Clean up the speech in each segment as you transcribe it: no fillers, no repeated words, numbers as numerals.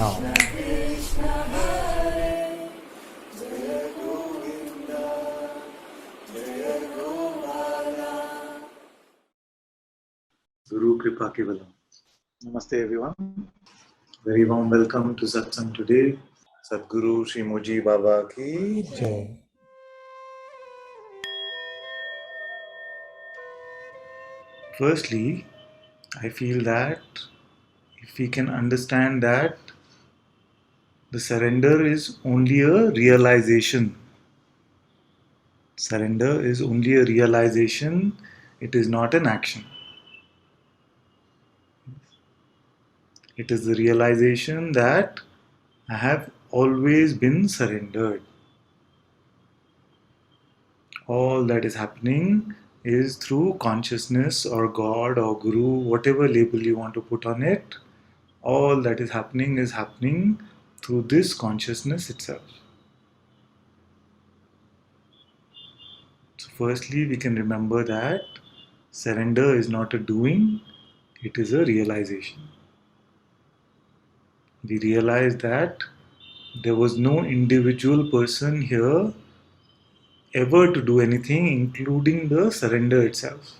now. Guru Kripa Kevalam. Namaste everyone. Very warm welcome to Satsang today. Sadguru Shri Moji Baba ki Jai. Firstly, I feel that if we can understand that the surrender is only a realization. Surrender is only a realization, it is not an action. It is the realization that I have always been surrendered. All that is happening is through consciousness or God or Guru, whatever label you want to put on it. All that is happening through this consciousness itself. So firstly, we can remember that surrender is not a doing, it is a realization. We realize that there was no individual person here ever to do anything, including the surrender itself.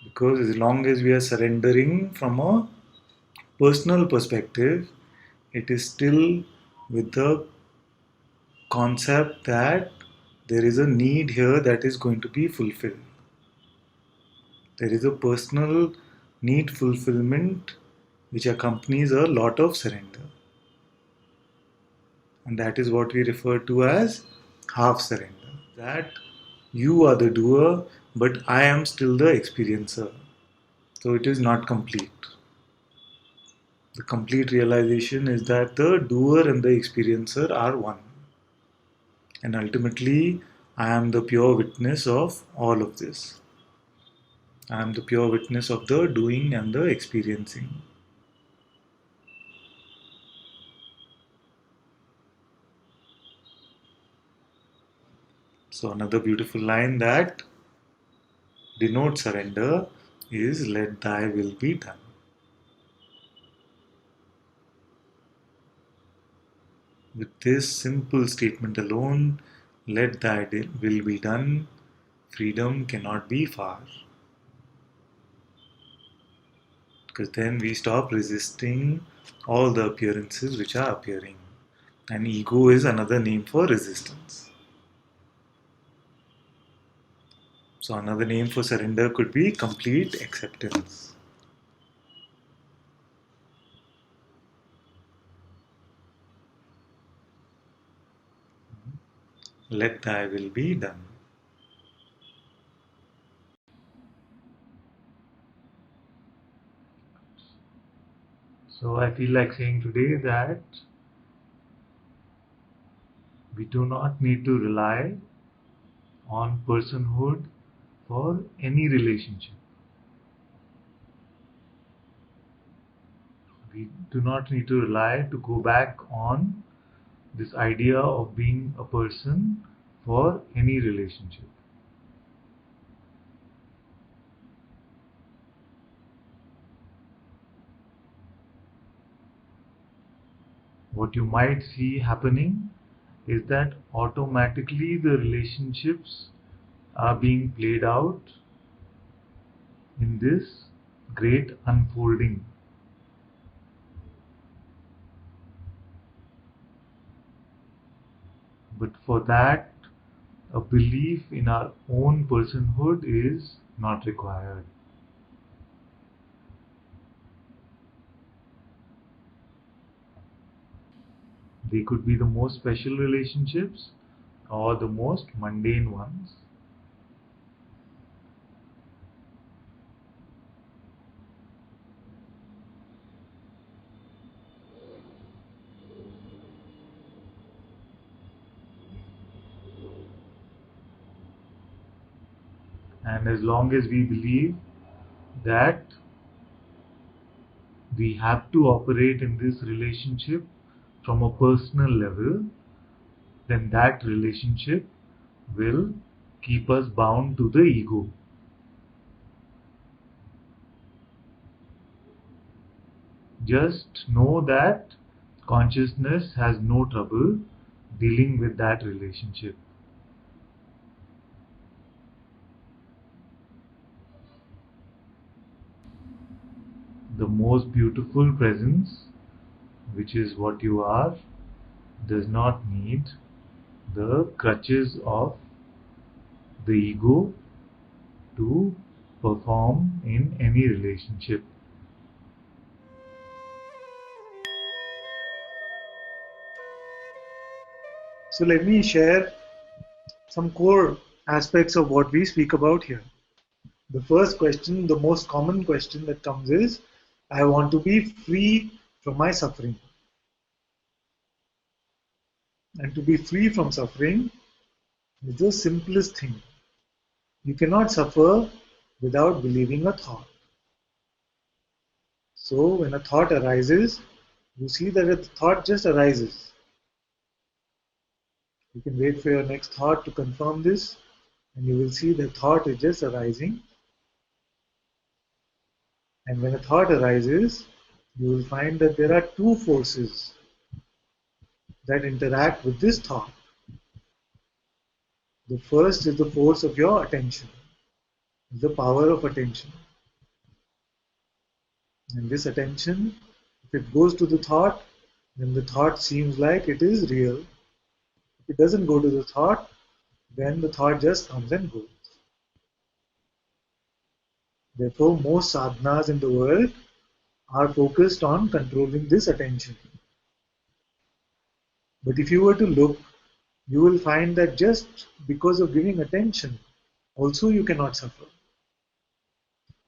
Because as long as we are surrendering from a personal perspective, it is still with the concept that there is a need here that is going to be fulfilled. There is a personal need fulfillment which accompanies a lot of surrender. And that is what we refer to as half surrender. That you are the doer, but I am still the experiencer. So it is not complete. The complete realization is that the doer and the experiencer are one. And ultimately, I am the pure witness of all of this. I am the pure witness of the doing and the experiencing. So another beautiful line that denotes surrender is let thy will be done. With this simple statement alone, let thy will be done, freedom cannot be far. Because then we stop resisting all the appearances which are appearing. And ego is another name for resistance. So another name for surrender could be complete acceptance. Let thy will be done. So I feel like saying today that we do not need to rely on personhood for any relationship. We do not need to rely to go back on this idea of being a person for any relationship. What you might see happening is that automatically the relationships are being played out in this great unfolding. But for that, a belief in our own personhood is not required. They could be the most special relationships or the most mundane ones. And as long as we believe that we have to operate in this relationship from a personal level, then that relationship will keep us bound to the ego. just know that consciousness has no trouble dealing with that relationship. The most beautiful presence, which is what you are, does not need the crutches of the ego to perform in any relationship. So let me share some core aspects of what we speak about here. The first question, the most common question that comes is, I want to be free from my suffering. And to be free from suffering is the simplest thing. You cannot suffer without believing a thought. So when a thought arises, you see that a thought just arises. You can wait for your next thought to confirm this, and you will see the thought is just arising. And when a thought arises, you will find that there are two forces that interact with this thought. The first is the force of your attention, the power of attention. And this attention, if it goes to the thought, then the thought seems like it is real. If it doesn't go to the thought, then the thought just comes and goes. Therefore, most sadhanas in the world are focused on controlling this attention. But if you were to look, you will find that just because of giving attention, also you cannot suffer.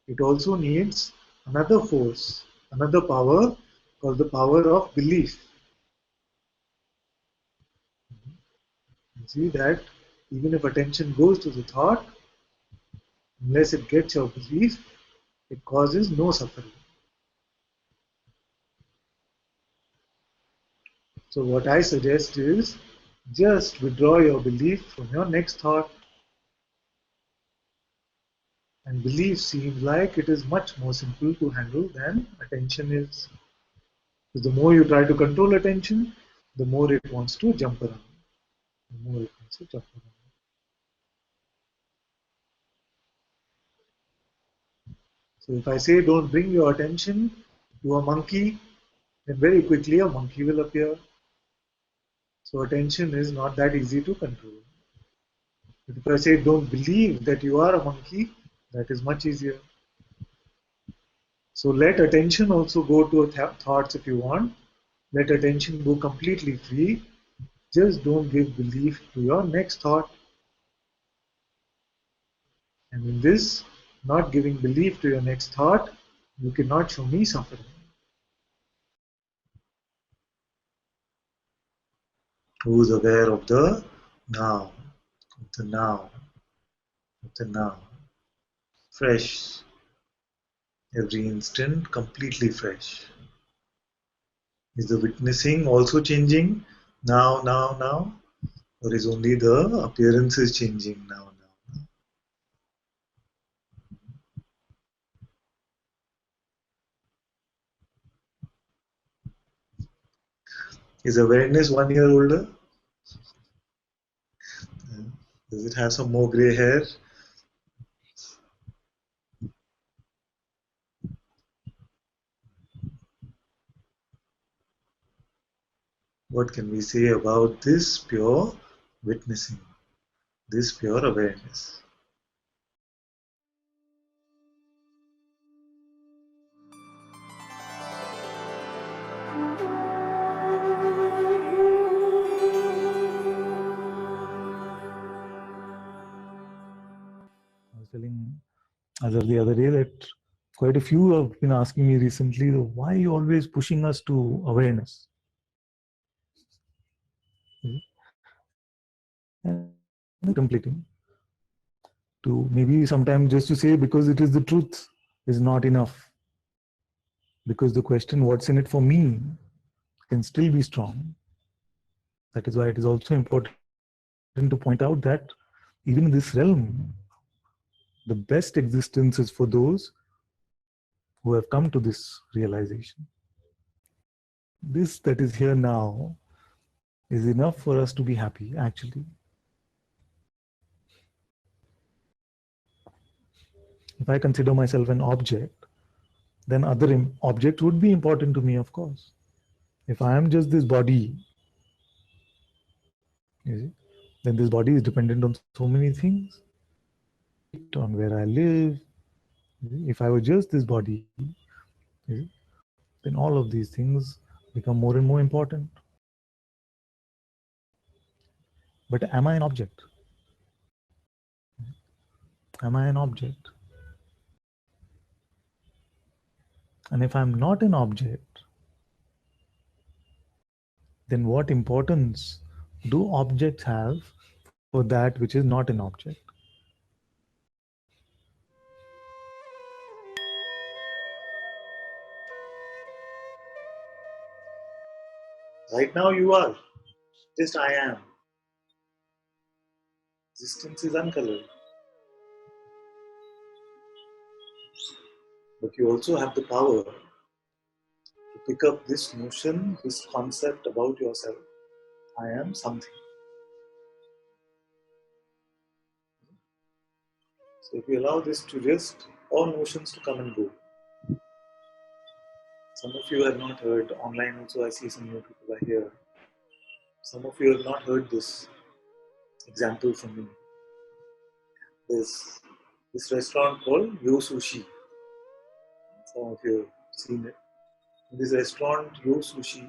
It also needs another force, another power called the power of belief. You see that even if attention goes to the thought, unless it gets your belief, it causes no suffering. So what I suggest is just withdraw your belief from your next thought. And belief seems like it is much more simple to handle than attention is. Because the more you try to control attention, the more it wants to jump around. The more it wants to jump around. So if I say don't bring your attention to a monkey, then very quickly a monkey will appear. So attention is not that easy to control. But if I say don't believe that you are a monkey, that is much easier. So let attention also go to thoughts if you want. Let attention go completely free. Just don't give belief to your next thought. And in this, not giving belief to your next thought, you cannot show me suffering. Who is aware of the now, of the now, of the now? Fresh, every instant completely fresh. Is the witnessing also changing now, now, now? Or is only the appearances changing now, now? Is awareness 1 year older? Does it have some more gray hair? What can we say about this pure witnessing, this pure awareness? I was telling Azhar the other day that quite a few have been asking me recently, why are you always pushing us to awareness? And contemplating. To maybe sometimes just to say because it is the truth is not enough. Because the question, what's in it for me, can still be strong. That is why it is also important to point out that even in this realm, the best existence is for those who have come to this realization. this that is here now is enough for us to be happy, actually. If I consider myself an object, then other objects would be important to me, of course. If I am just this body, you see, then this body is dependent on so many things, on where I live. If I were just this body, then all of these things become more and more important. But am I an object? Am I an object? And if I'm not an object, then what importance do objects have for that which is not an object? Right now you are. Just I am. Existence is uncolored. But you also have the power to pick up this notion, this concept about yourself. I am something. So if you allow this to just, all notions to come and go. Some of you have not heard, online also I see some new people are here. Some of you have not heard this example from me. There's this restaurant called Sushi. Some of you have seen it. In this restaurant, Sushi,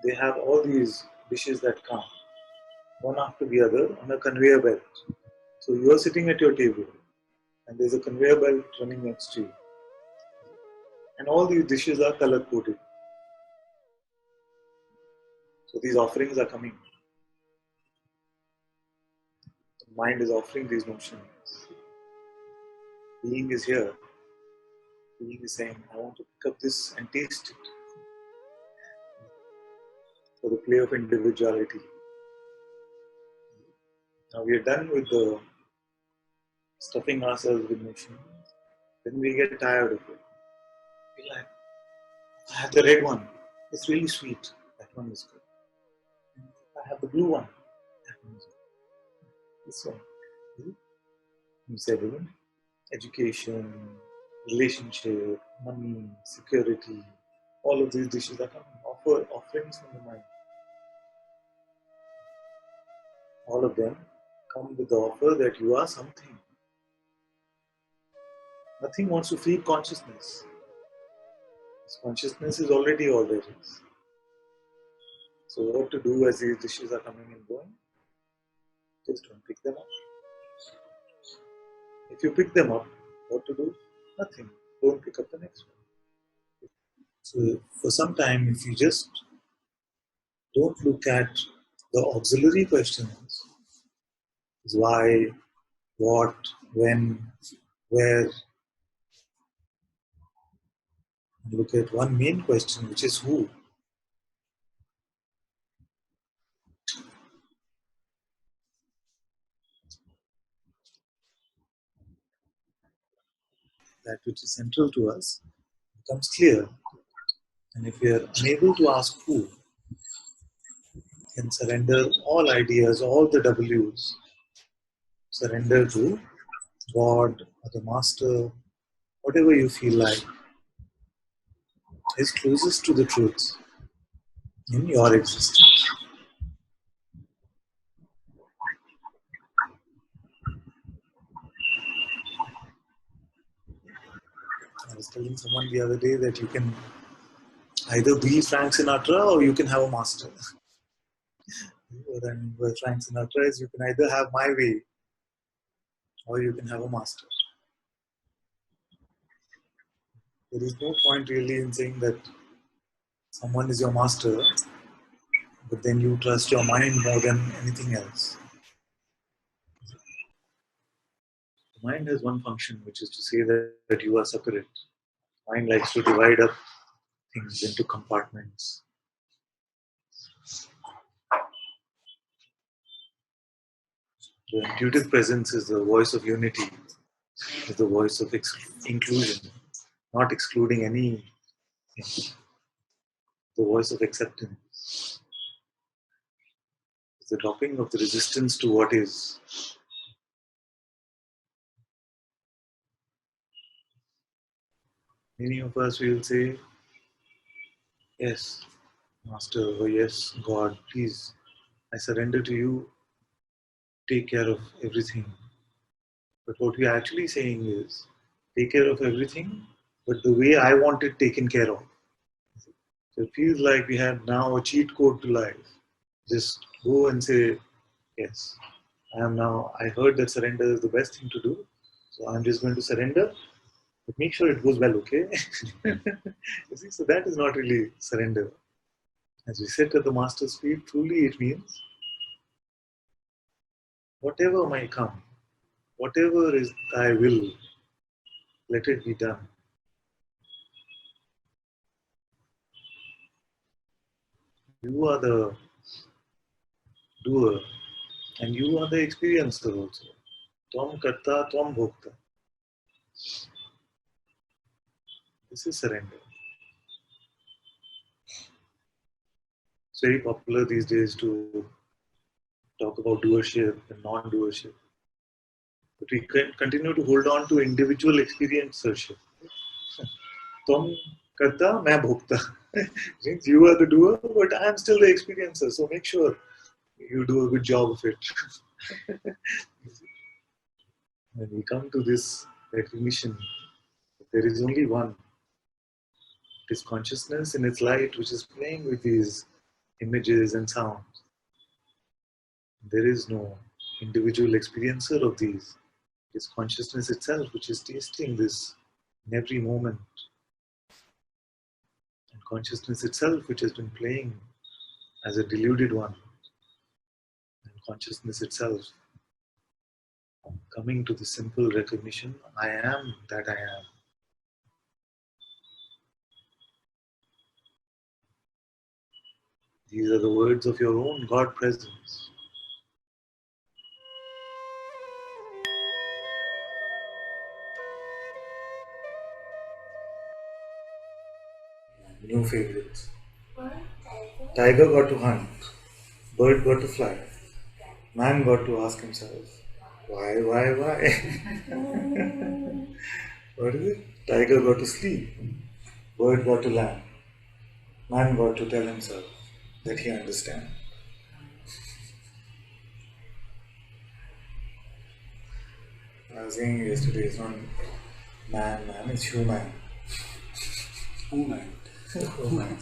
they have all these dishes that come, one after the other, on a conveyor belt. So you are sitting at your table, and there's a conveyor belt running next to you. And all these dishes are color coded. So these offerings are coming. The mind is offering these notions. Being is here. Being is saying, I want to pick up this and taste it. For the play of individuality. Now we are done with the stuffing ourselves with notions. Then we get tired of it. We're like, I have the red one. It's really sweet. That one is good. I have the blue one. That one is good. This one. You said even education, relationship, money, security. All of these dishes are coming. Offerings from the mind. All of them come with the offer that you are something. Nothing wants to feed consciousness. This consciousness is already all there is. So what to do as these dishes are coming and going? Just don't pick them up. If you pick them up, what to do? Nothing. Don't pick up the next one. So for some time, if you just don't look at the auxiliary questions, is why, what, when, where, and look at one main question, which is who. That which is central to us becomes clear. And if we are unable to ask who, then surrender all ideas, all the W's, surrender to God or the Master, whatever you feel like is closest to the truth in your existence. I was telling someone the other day that you can either be Frank Sinatra or you can have a master. What I mean by Frank Sinatra is you can either have my way or you can have a master. There is no point really in saying that someone is your master, but then you trust your mind more than anything else. The mind has one function, which is to say that you are separate. Mind likes to divide up things into compartments. The intuitive presence is the voice of unity, is the voice of inclusion, not excluding anything. the voice of acceptance. It's the dropping of the resistance to what is. Many of us will say, yes, Master, or yes, God, please, I surrender to you, take care of everything. But what we are actually saying is, take care of everything, but the way I want it taken care of. So it feels like we have now a cheat code to life. Just go and say, yes, I heard that surrender is the best thing to do. So I'm just going to surrender, but make sure it goes well, okay? You see, so that is not really surrender. As we sit at the Master's feet, truly it means whatever might come, whatever is thy will, let it be done. You are the doer and you are the experiencer also. Tvam karta, tvam bhokta. This is surrender. It's very popular these days to talk about doership and non-doership. But we can continue to hold on to individual experiencership. Tvam karta, main bhokta. Means you are the doer, but I am still the experiencer. So make sure you do a good job of it. When we come to this recognition, there is only one. It is consciousness in its light which is playing with these images and sounds. There is no individual experiencer of these. It is consciousness itself which is tasting this in every moment. And consciousness itself which has been playing as a deluded one. And consciousness itself coming to the simple recognition, I am that I am. These are the words of your own God presence. New favorites. Tiger got to hunt, bird got to fly, man got to ask himself, why? What is it? Tiger got to sleep, bird got to land, man got to tell himself that he understands. I was saying yesterday, it's not man, it's human. Human. Human.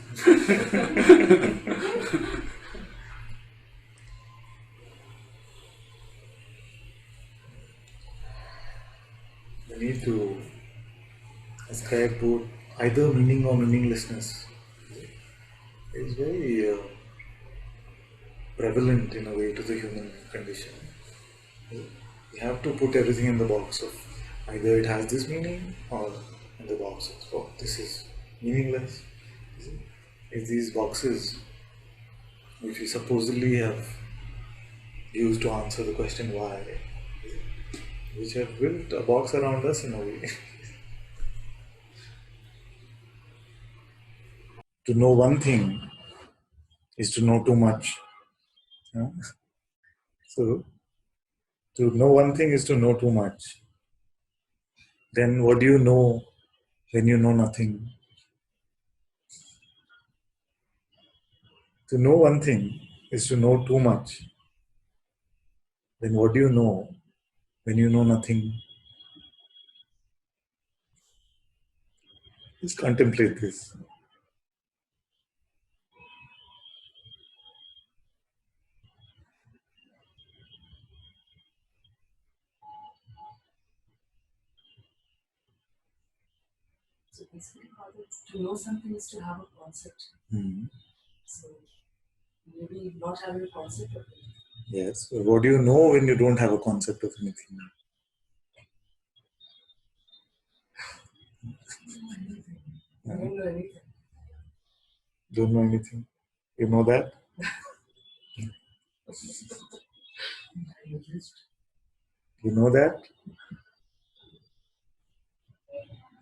You need to ascribe both either meaning or meaninglessness. It's very prevalent in a way to the human condition. You have to put everything in the box of either it has this meaning or in the box of, oh, this is meaningless. If these boxes, which we supposedly have used to answer the question why, which have built a box around us in a way. To know one thing is to know too much. Yeah? So, to know one thing is to know too much. Then what do you know when you know nothing? To know one thing is to know too much. Then what do you know when you know nothing? Just contemplate this. So basically, to know something is to have a concept. So maybe not having a concept of it. Yes. So what do you know when you don't have a concept of anything? I don't know anything. Don't know anything. You know that? You know that?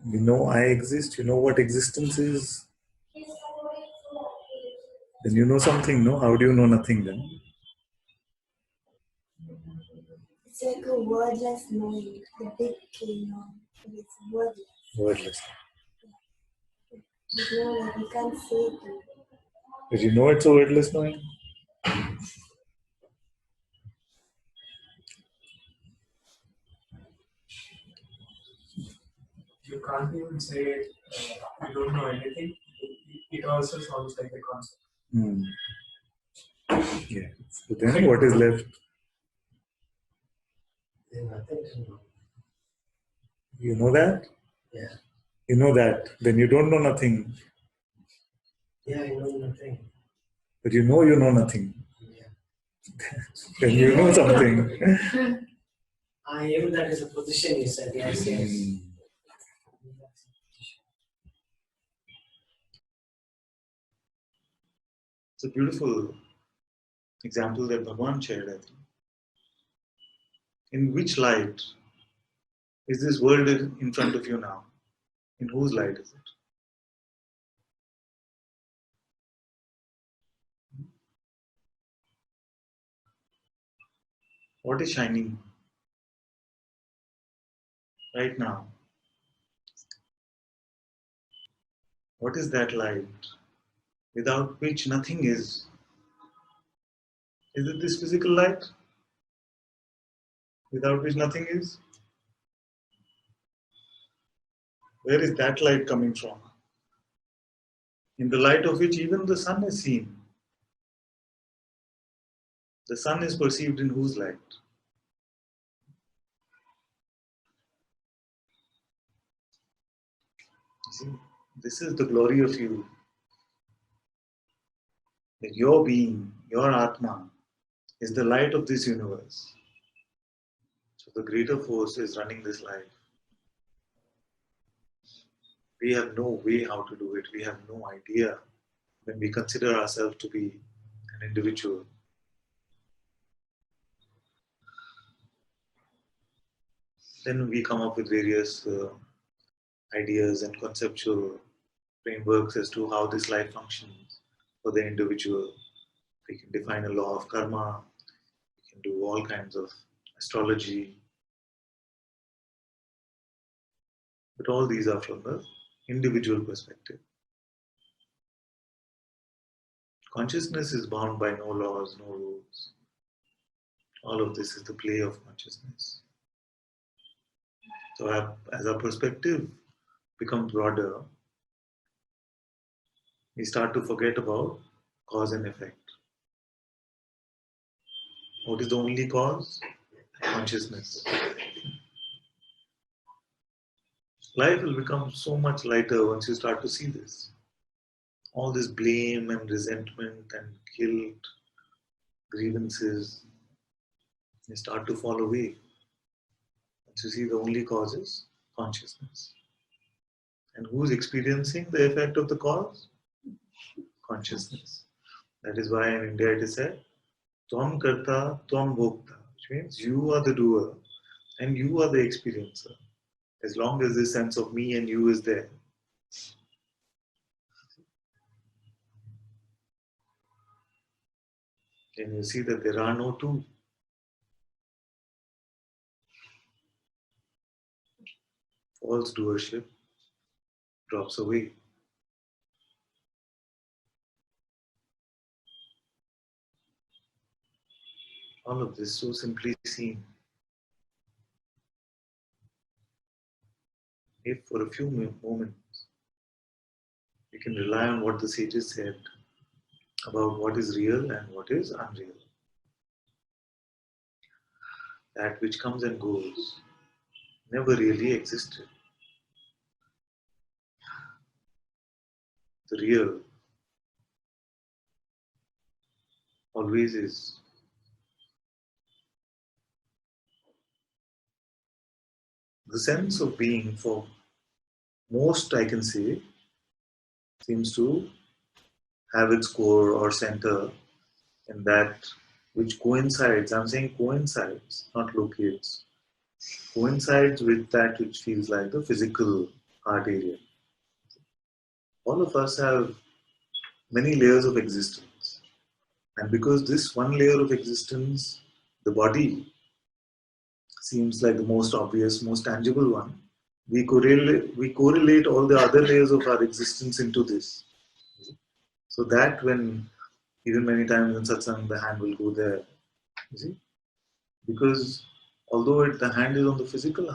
You know I exist. You know what existence is. Then you know something, no? How do you know nothing then? It's like a wordless knowing, the big knowing, but it's wordless. Wordless. You know, like we can't say it. Did you know it's a wordless knowing? You can't even say you don't know anything. It also sounds like a concept. Yeah. So then what is left? There's nothing to know. You know that? Yeah. You know that. Then you don't know nothing. Yeah, I know nothing. But you know nothing. Yeah. Then you know something. I am, that is a position you said. Yes, yes. It's a beautiful example that Bhagavan shared, I think. In which light is this world in front of you now? In whose light is it? What is shining right now? What is that light without which nothing is? Is it this physical light without which nothing is? Where is that light coming from? In the light of which even the sun is seen. The sun is perceived in whose light? See, this is the glory of you. That your being, your Atma, is the light of this universe. So the greater force is running this life. We have no way how to do it. We have no idea when we consider ourselves to be an individual. Then we come up with various ideas and conceptual frameworks as to how this life functions for the individual. We can define a law of karma. We can do all kinds of astrology. But all these are from the individual perspective. Consciousness is bound by no laws, no rules. All of this is the play of consciousness. So as our perspective becomes broader, we start to forget about cause and effect. What is the only cause? Consciousness. Life will become so much lighter once you start to see this. All this blame and resentment and guilt, grievances, they start to fall away. Once you see the only cause is consciousness. And who's experiencing the effect of the cause? Consciousness. That is why in India it is said, Tvam karta, tvam bhokta, which means you are the doer and you are the experiencer. As long as this sense of me and you is there. Then you see that there are no two. False doership drops away. All of this so simply seen. If for a few moments we can rely on what the sages said about what is real and what is unreal. That which comes and goes never really existed. The real always is. The sense of being for most, I can say, seems to have its core or center in that which coincides, I'm saying coincides, not locates, coincides with that which feels like the physical heart area. All of us have many layers of existence. And because this one layer of existence, the body, seems like the most obvious, most tangible one, we correlate all the other layers of our existence into this. So that when, even many times in satsang, the hand will go there. You see? Because although the hand is on the physical,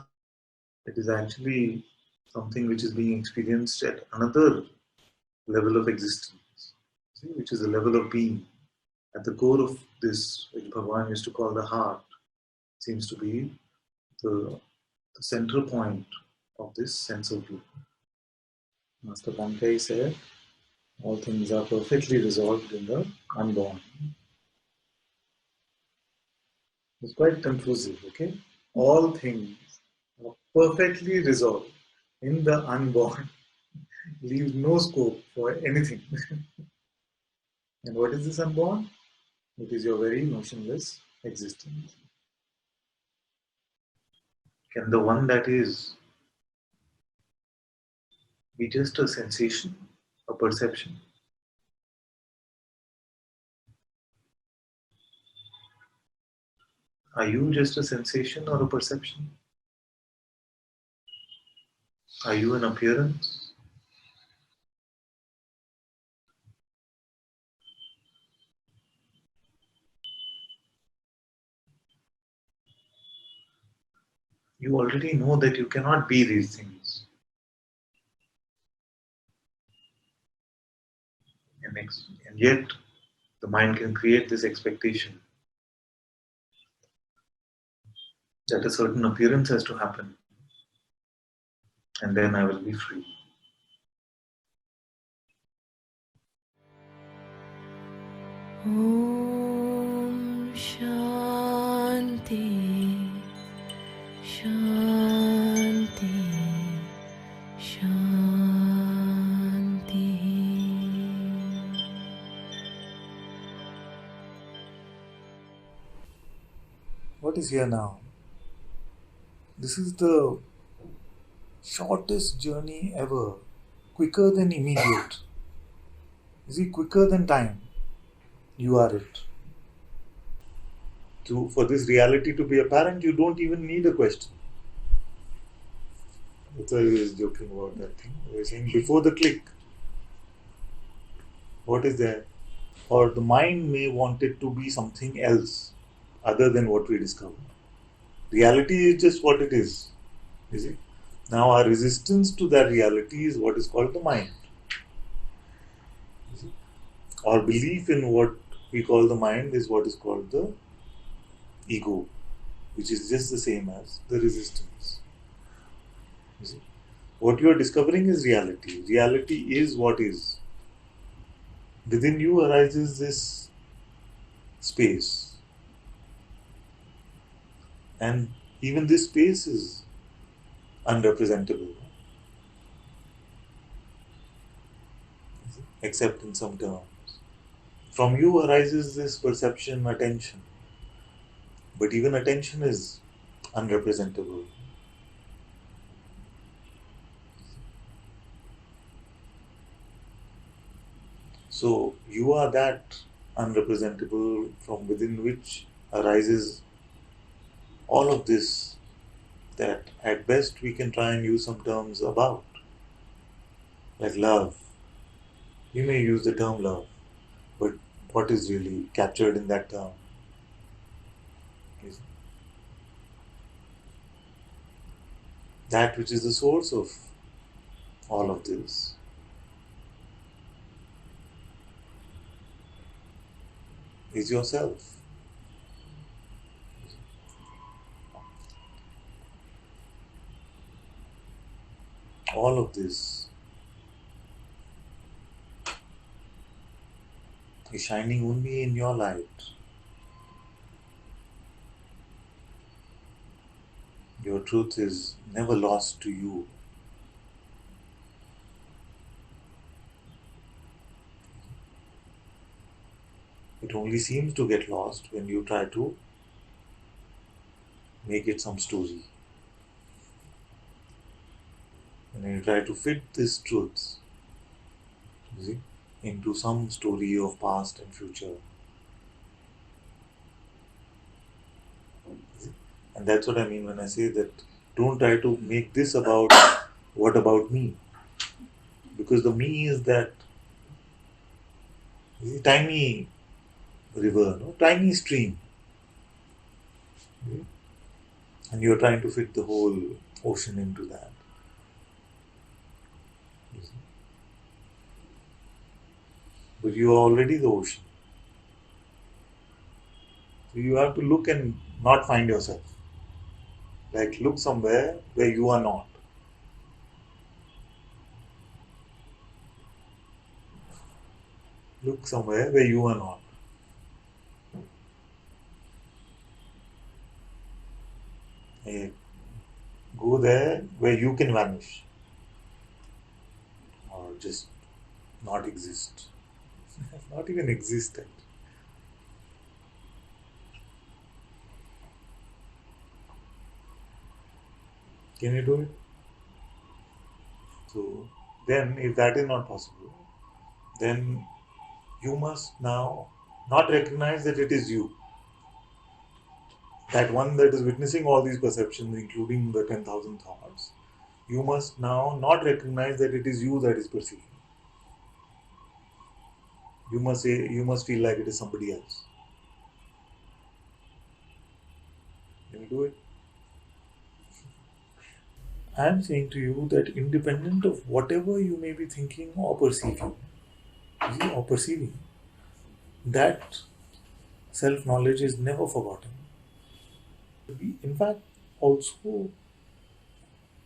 it is actually something which is being experienced at another level of existence, see, which is the level of being. At the core of this, which Bhagavan used to call the heart, seems to be the, the central point of this sense of being. Master Pankaj said, all things are perfectly resolved in the unborn. It's quite conclusive, okay? All things are perfectly resolved in the unborn. Leaves no scope for anything. And what is this unborn? It is your very motionless existence. Can the one that is be just a sensation, a perception? Are you just a sensation or a perception? Are you an appearance? You already know that you cannot be these things. And yet, the mind can create this expectation that a certain appearance has to happen, and then I will be free. Om Shanti Shanti Shanti. What is here now? This is the shortest journey ever, quicker than immediate. You see, quicker than time. You are it. For this reality to be apparent, you don't even need a question. That's why he was joking about that thing. He was saying, before the click, what is there? Or the mind may want it to be something else other than what we discover. Reality is just what it is. You see? Now our resistance to that reality is what is called the mind. You see? Our belief in what we call the mind is what is called the ego, which is just the same as the resistance. You see? What you are discovering is reality. Reality is what is. Within you arises this space. And even this space is unrepresentable, except in some terms. From you arises this perception, attention. But even attention is unrepresentable. So you are that unrepresentable from within which arises all of this that at best we can try and use some terms about. Like love. You may use the term love, but what is really captured in that term? Is that which is the source of all of this is yourself. All of this is shining only in your light. Your truth is never lost to you. It only seems to get lost when you try to make it some story. When you try to fit this truth, you see, into some story of past and future. And that's what I mean when I say that don't try to make this about what about me. Because the me is that tiny river, no? Tiny stream. And you're trying to fit the whole ocean into that. But you are already the ocean. So you have to look and not find yourself. Like look somewhere where you are not. Look somewhere where you are not. Go there where you can vanish or just not exist. Not even existent. Can you do it? So then if that is not possible, then you must now not recognize that it is you. That one that is witnessing all these perceptions, including the 10,000 thoughts, you must now not recognize that it is you that is perceiving. You must feel like it is somebody else. Can you do it? I am saying to you that independent of whatever you may be thinking or perceiving, that self-knowledge is never forgotten. In fact, also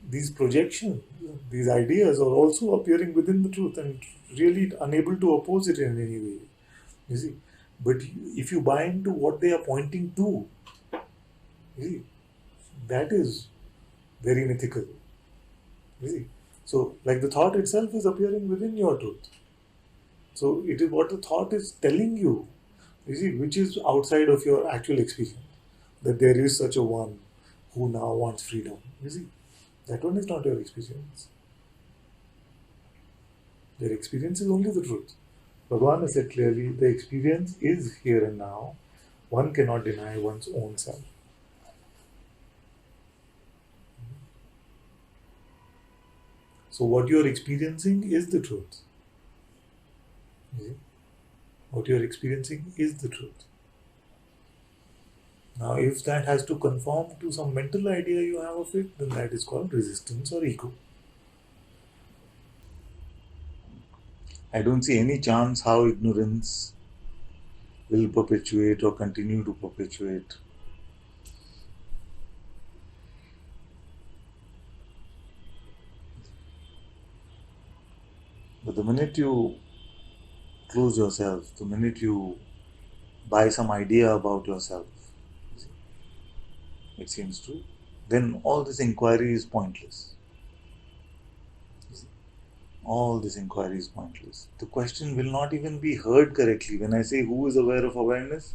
these projections, these ideas are also appearing within the truth and really unable to oppose it in any way. You see, but if you buy into what they are pointing to, you see, that is very mythical. You see, so like the thought itself is appearing within your truth. So it is what the thought is telling you, which is outside of your actual experience. That there is such a one who now wants freedom. You see, that one is not your experience. Your experience is only the truth. Bhagavan has said clearly, the experience is here and now. One cannot deny one's own self. So what you are experiencing is the truth. What you are experiencing is the truth. Now, if that has to conform to some mental idea you have of it, then that is called resistance or ego. I don't see any chance how ignorance will perpetuate or continue to perpetuate. But the minute you close yourself, the minute you buy some idea about yourself, it seems true, then all this inquiry is pointless. All this inquiry is pointless. The question will not even be heard correctly. When I say who is aware of awareness,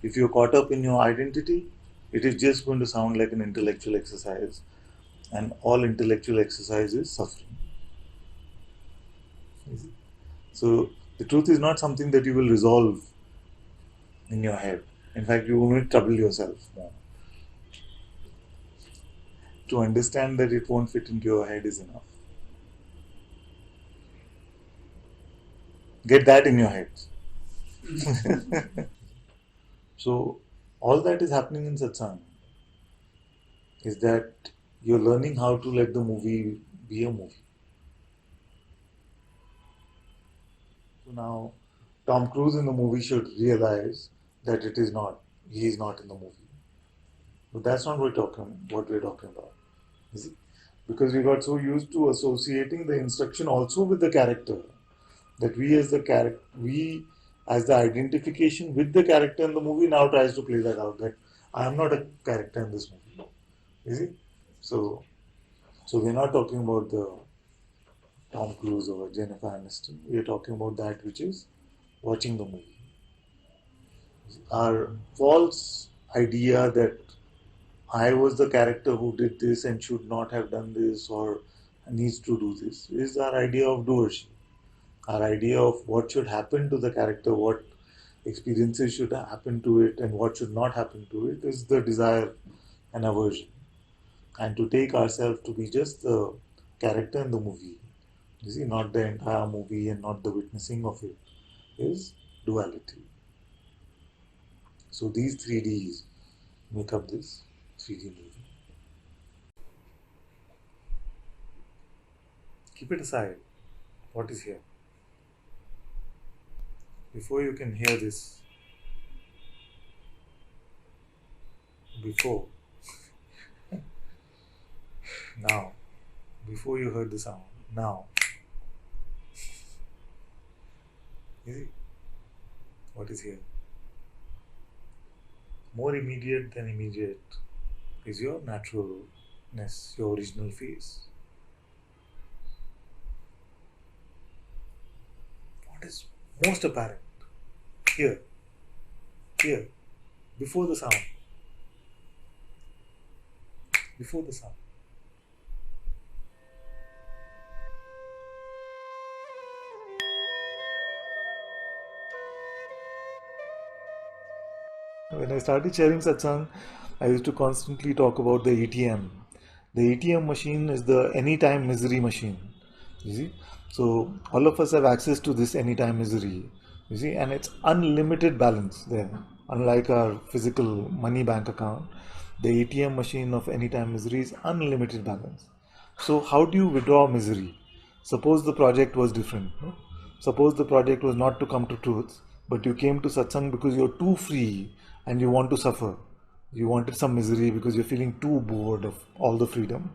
if you're caught up in your identity, it is just going to sound like an intellectual exercise. And all intellectual exercise is suffering. So the truth is not something that you will resolve in your head. In fact, you will trouble yourself more. To understand that it won't fit into your head is enough. Get that in your head. So all that is happening in Satsang is that you're learning how to let the movie be a movie. So now Tom Cruise in the movie should realize that it is not, he is not in the movie. But that's not what we're talking about. Is it? Because we got so used to associating the instruction also with the character that we as the identification with the character in the movie now tries to play that out, that I am not a character in this movie. You see? So we're not talking about the Tom Cruise or Jennifer Aniston. We're talking about that which is watching the movie. Our false idea that I was the character who did this and should not have done this or needs to do this is our idea of doership. Our idea of what should happen to the character, what experiences should happen to it and what should not happen to it is the desire and aversion. And to take ourselves to be just the character in the movie, you see, not the entire movie and not the witnessing of it, is duality. So these 3Ds make up this 3D movie. Keep it aside. What is here? Before you can hear this, before, now, before you heard the sound, now, you see, what is here? More immediate than immediate is your naturalness, your original face. What is most apparent? Here, here, before the sound, before the sound. When I started sharing satsang, I used to constantly talk about the ATM. The ATM machine is the anytime misery machine. You see? So all of us have access to this anytime misery. You see, and it's unlimited balance there. Unlike our physical money bank account, the ATM machine of anytime misery is unlimited balance. So how do you withdraw misery? Suppose the project was different. No? Suppose the project was not to come to truth, but you came to satsang because you're too free and you want to suffer. You wanted some misery because you're feeling too bored of all the freedom.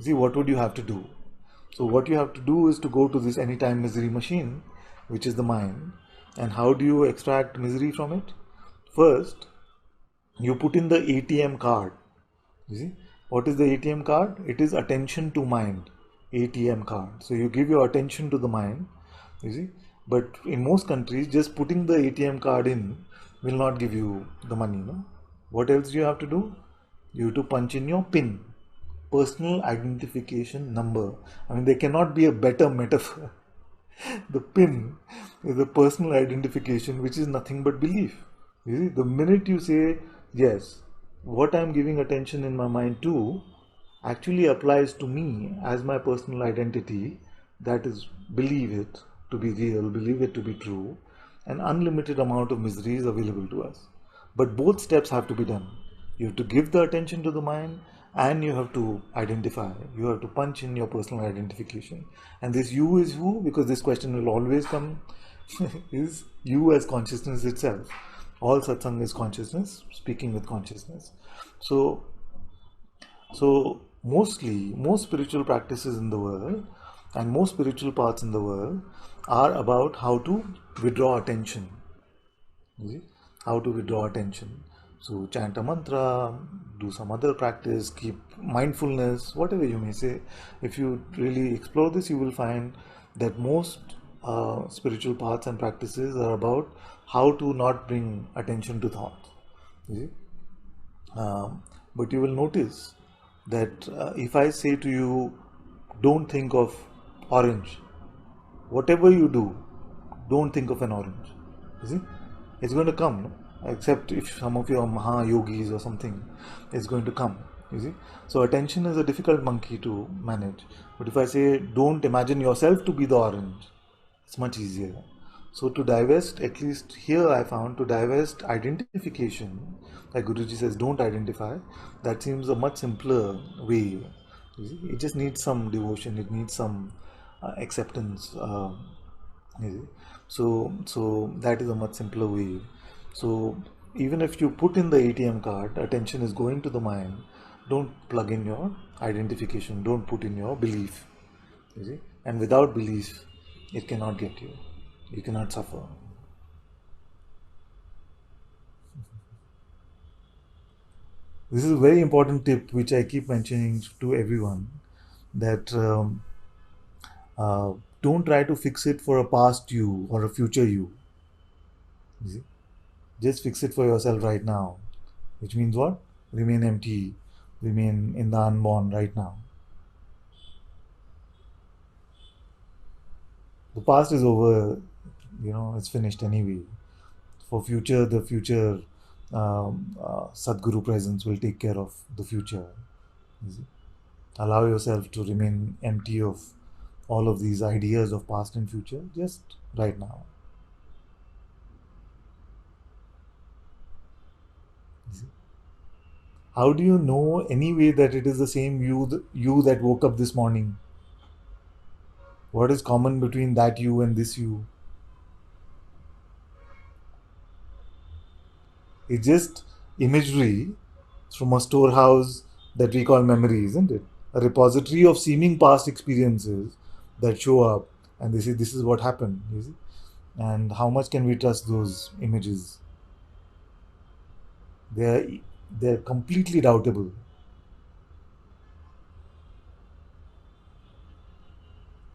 See, what would you have to do? So what you have to do is to go to this anytime misery machine, which is the mind. And how do you extract misery from it? First, you put in the ATM card. You see, what is the ATM card? It is attention to mind. ATM card. So you give your attention to the mind. You see, but in most countries, just putting the ATM card in will not give you the money. No? What else do you have to do? You have to punch in your PIN, personal identification number. I mean, there cannot be a better metaphor. The PIN is a personal identification, which is nothing but belief. You see, the minute you say, yes, what I'm giving attention in my mind to actually applies to me as my personal identity, that is, believe it to be real, believe it to be true, an unlimited amount of misery is available to us. But both steps have to be done. You have to give the attention to the mind and you have to identify. You have to punch in your personal identification. And this you is who, because this question will always come, is you as consciousness itself. All satsang is consciousness, speaking with consciousness. So mostly, most spiritual practices in the world and most spiritual paths in the world are about how to withdraw attention. You see? How to withdraw attention. So chant a mantra, do some other practice, keep mindfulness, whatever you may say. If you really explore this, you will find that most spiritual paths and practices are about how to not bring attention to thoughts. You see? But you will notice that if I say to you, don't think of orange, whatever you do, don't think of an orange. You see, it's going to come, no? Except if some of you are Maha Yogis or something, it's going to come. You see, so attention is a difficult monkey to manage. But if I say, don't imagine yourself to be the orange, it's much easier. So to divest, at least here I found, to divest identification, like Guruji says, don't identify, that seems a much simpler way. You see? It just needs some devotion, it needs some acceptance. You see? So that is a much simpler way. So even if you put in the ATM card, attention is going to the mind, don't plug in your identification, don't put in your belief. You see? And without belief, it cannot get you. You cannot suffer. This is a very important tip which I keep mentioning to everyone, that don't try to fix it for a past you or a future you. You see? Just fix it for yourself right now. Which means what? Remain empty. Remain in the unborn right now. The past is over, it's finished anyway. For future, the future Sadguru presence will take care of the future. You see? Allow yourself to remain empty of all of these ideas of past and future just right now. You see? How do you know anyway that it is the same you that woke up this morning? What is common between that you and this you? It's just imagery from a storehouse that we call memory, isn't it? A repository of seeming past experiences that show up, and they say this is what happened. You see, and how much can we trust those images? They're they're completely doubtable.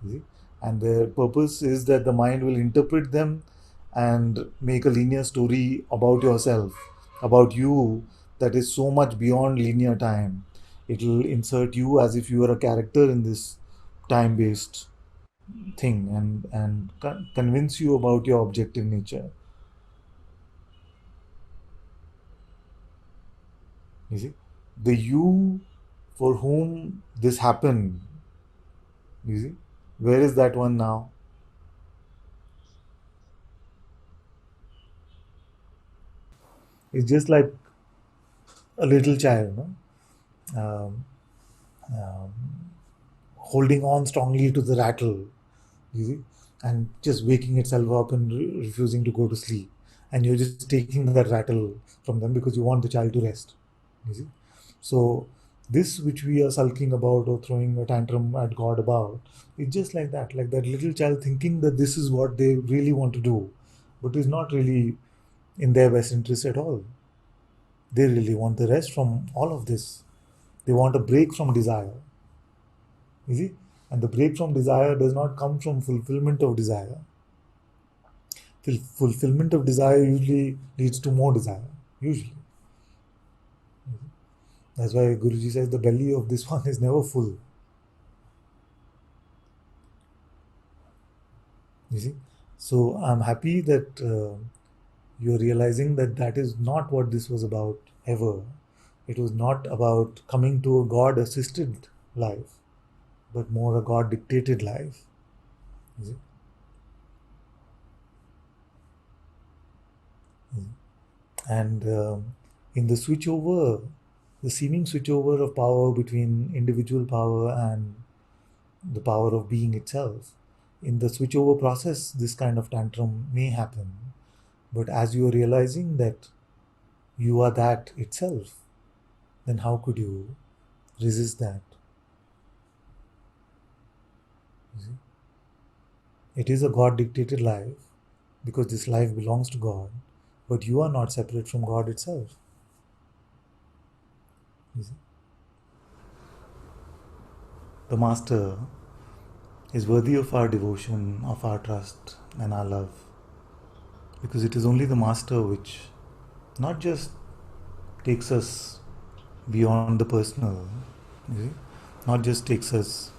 You see? And their purpose is that the mind will interpret them and make a linear story about yourself, about you, that is so much beyond linear time. It will insert you as if you are a character in this time based thing, and convince you about your objective nature. You see, the you for whom this happened, you see, where is that one now? It's just like a little child, no? um, um, holding on strongly to the rattle, you see, and just waking itself up and refusing to go to sleep. And you're just taking that rattle from them because you want the child to rest. You see? So, this which we are sulking about or throwing a tantrum at God about, it's just like that little child thinking that this is what they really want to do, but is not really in their best interest at all. They really want the rest from all of this. They want a break from desire. You see? And the break from desire does not come from fulfillment of desire. Fulfillment of desire usually leads to more desire. Usually. That's why Guruji says the belly of this one is never full. You see? So I'm happy that you're realizing that that is not what this was about ever. It was not about coming to a God assisted life, but more a God dictated life. You see? And in the switchover, the seeming switchover of power between individual power and the power of being itself, in the switchover process, this kind of tantrum may happen. But as you are realizing that you are that itself, then how could you resist that? You see? It is a God dictated life because this life belongs to God, but you are not separate from God itself. You see? The Master is worthy of our devotion, of our trust, and our love. Because it is only the Master which not just takes us beyond the personal, you see, not just takes us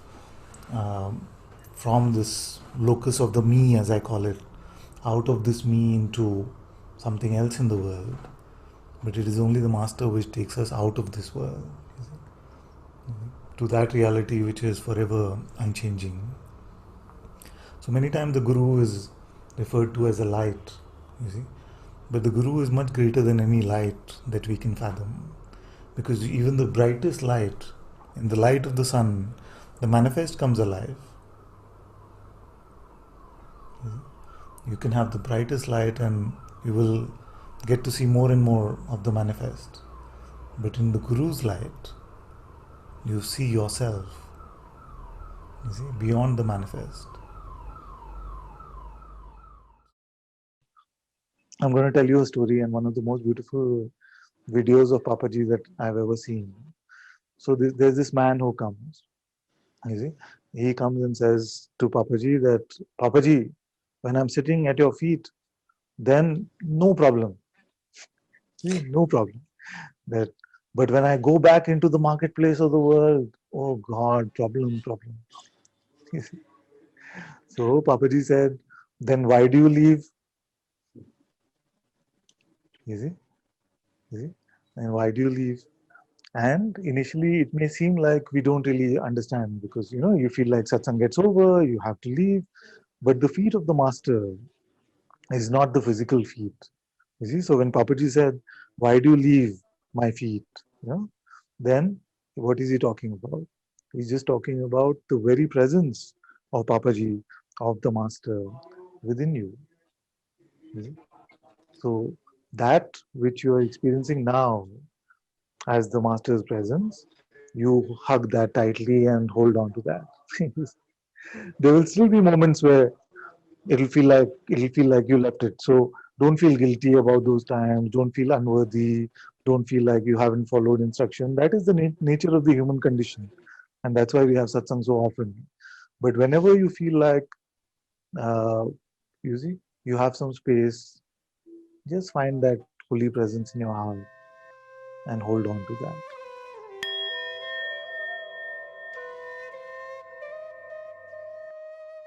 from this locus of the me, as I call it, out of this me into something else in the world, but it is only the Master which takes us out of this world, you see, to that reality which is forever unchanging. So many times the Guru is referred to as a light, you see, but the Guru is much greater than any light that we can fathom. Because even the brightest light, in the light of the sun, the manifest comes alive. You can have the brightest light and you will get to see more and more of the manifest. But in the Guru's light, you see yourself, you see, beyond the manifest. I'm going to tell you a story, and one of the most beautiful videos of Papaji that I've ever seen. So there's this man who comes, you see, he comes and says to Papaji that, Papaji, when I'm sitting at your feet, then no problem, see, no problem. That, but when I go back into the marketplace of the world, oh God, problem, problem. You see? So Papaji said, then why do you leave? You see? You see? And why do you leave? And initially, it may seem like we don't really understand because you feel like satsang gets over, you have to leave. But the feet of the master is not the physical feet. You see, so when Papaji said, "Why do you leave my feet?" You know, then what is he talking about? He's just talking about the very presence of Papaji, of the master within you. You see? So that which you are experiencing now as the master's presence, you hug that tightly and hold on to that. There will still be moments where it'll feel like you left it. So don't feel guilty about those times. Don't feel unworthy. Don't feel like you haven't followed instruction. That is the nature of the human condition, and that's why we have satsang so often. But whenever you feel like uh, you see you have some space, just find that holy presence in your heart and hold on to that.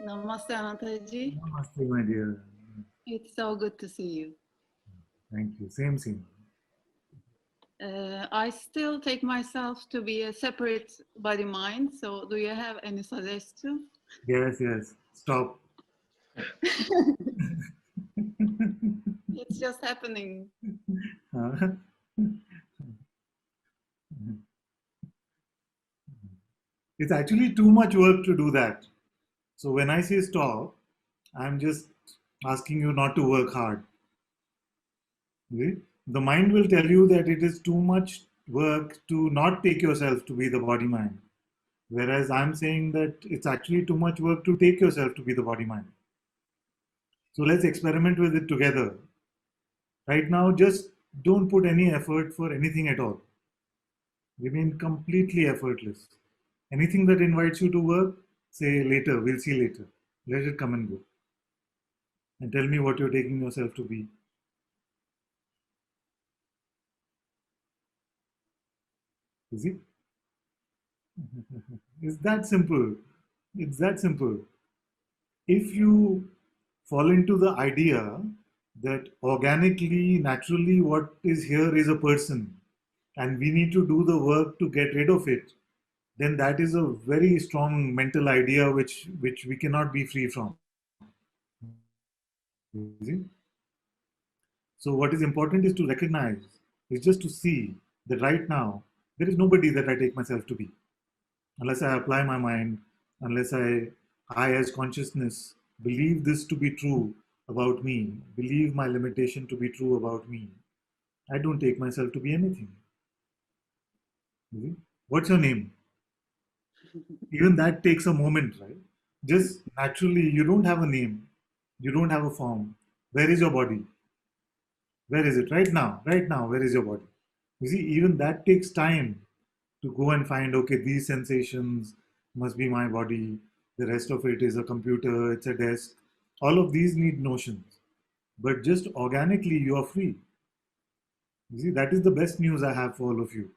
Namaste, Anantaji. Namaste, my dear. It's so good to see you. Thank you. Same. I still take myself to be a separate body mind. So, do you have any suggestion? Yes. Stop. It's just happening. It's actually too much work to do that. So when I say stop, I'm just asking you not to work hard. Okay? The mind will tell you that it is too much work to not take yourself to be the body mind. Whereas I'm saying that it's actually too much work to take yourself to be the body mind. So let's experiment with it together. Right now, just don't put any effort for anything at all. Remain completely effortless. Anything that invites you to work, say later, we'll see later. Let it come and go. And tell me what you're taking yourself to be. Is it? It's that simple. It's that simple. If you fall into the idea that organically, naturally, what is here is a person, and we need to do the work to get rid of it, then that is a very strong mental idea which we cannot be free from. You see? So what is important is to recognize, is just to see that right now there is nobody that I take myself to be. Unless I apply my mind, unless I as consciousness believe this to be true about me, believe my limitation to be true about me, I don't take myself to be anything. You see? What's your name? Even that takes a moment, right? Just naturally, you don't have a name, you don't have a form. Where is your body? Where is it? Right now, where is your body? You see, even that takes time to go and find, okay, these sensations must be my body, the rest of it is a computer, it's a desk. All of these need notions. But just organically, you are free. You see, that is the best news I have for all of you.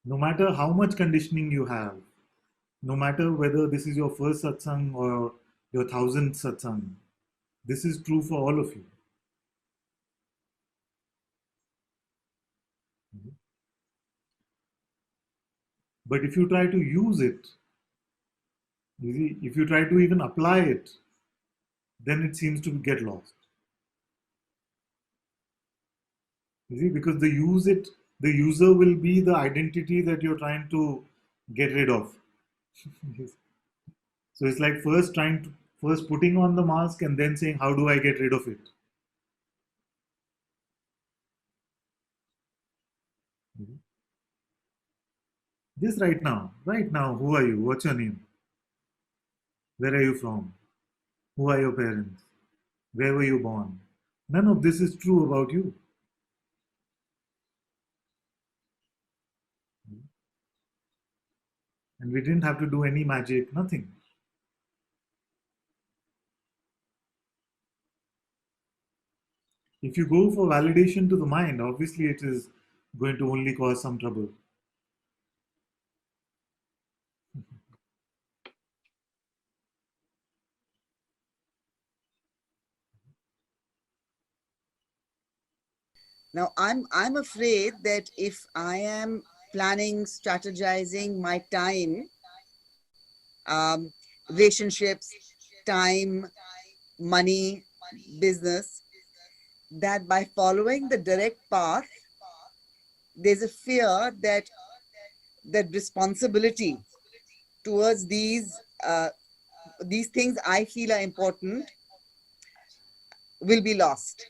No matter how much conditioning you have, no matter whether this is your first satsang or your thousandth satsang, this is true for all of you. But if you try to use it, you see, if you try to even apply it, then it seems to get lost. You see, because the user will be the identity that you're trying to get rid of. So it's like first putting on the mask and then saying, how do I get rid of it? Just right now, who are you? What's your name? Where are you from? Who are your parents? Where were you born? None of this is true about you. And we didn't have to do any magic, nothing. If you go for validation to the mind, obviously it is going to only cause some trouble. Now, I'm afraid that if I am planning, strategizing my time, relationships, time, money, business, that by following the direct path, there's a fear that responsibility towards these things I feel are important will be lost.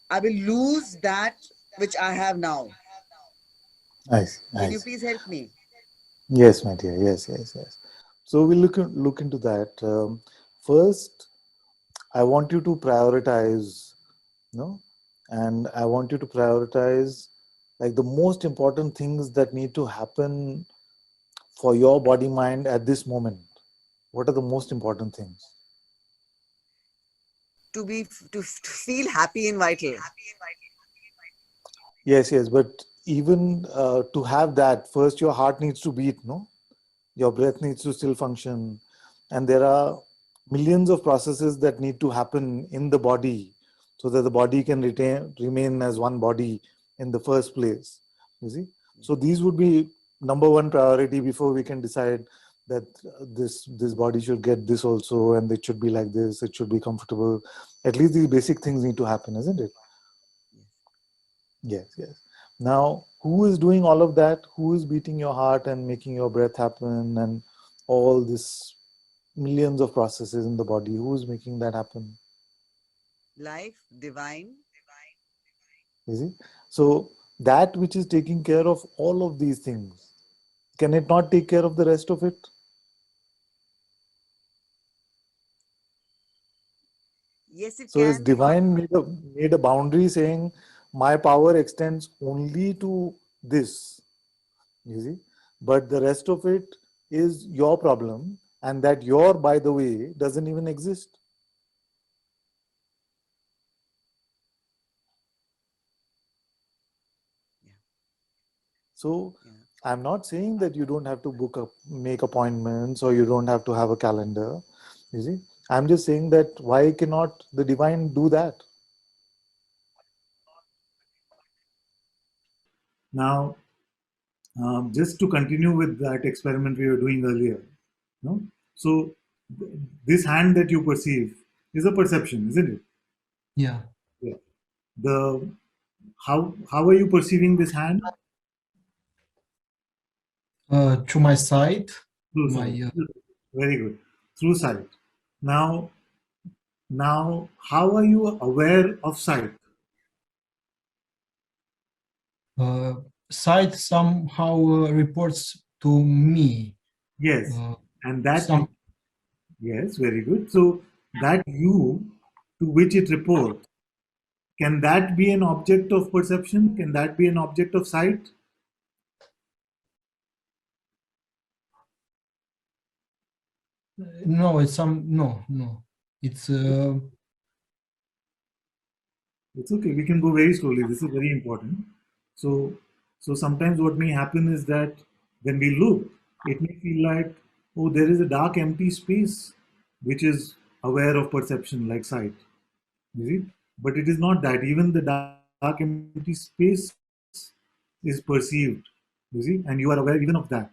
I will lose that which I have now. I see. Can I you see. please help me? Yes, my dear. Yes, yes, yes. So we'll look into that. First, I want you to prioritize, no, and I want you to prioritize like the most important things that need to happen for your body mind at this moment. What are the most important things? To feel happy and vital. Yes, yes, but even to have that, first your heart needs to beat, no? Your breath needs to still function. And there are millions of processes that need to happen in the body so that the body can remain as one body in the first place. You see? So these would be number one priority before we can decide that this body should get this also, and it should be like this, it should be comfortable. At least these basic things need to happen, isn't it? Yes, yes. Now, who is doing all of that? Who is beating your heart and making your breath happen and all this millions of processes in the body? Who is making that happen? Life, divine. You see? So that which is taking care of all of these things, can it not take care of the rest of it? Yes, it So is can, but divine made a boundary saying my power extends only to this, you see, but the rest of it is your problem, and that your, by the way, doesn't even exist. So yeah. I'm not saying that you don't have to make appointments, or you don't have to have a calendar, you see. I'm just saying that why cannot the divine do that? Now, just to continue with that experiment we were doing earlier, no? So this hand that you perceive is a perception, isn't it? Yeah. Yeah. The how are you perceiving this hand? To my side, Through my sight. Very good. Through sight. Now, how are you aware of sight? side somehow reports to me. Yes, Uh, and that some yes, very good. So that you to which it reports, can that be an object of perception? Can that be an object of sight? no, it's some no. It's It's okay. We can go very slowly. This is very important. So, so sometimes what may happen is that when we look, it may feel like, oh, there is a dark, empty space, which is aware of perception, like sight. You see, but it is not that. Even the dark, empty space is perceived. You see, and you are aware even of that.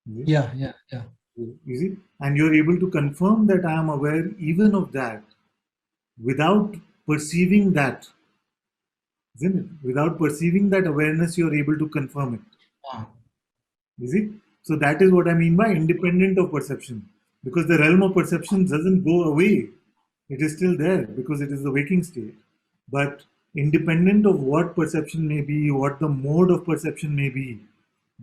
You see? yeah. You see, and you're able to confirm that I am aware even of that without perceiving that. Isn't it? Without perceiving that awareness, you're able to confirm it. Ah, You see? So that is what I mean by independent of perception. Because the realm of perception doesn't go away. It is still there because it is the waking state. But independent of what perception may be, what the mode of perception may be,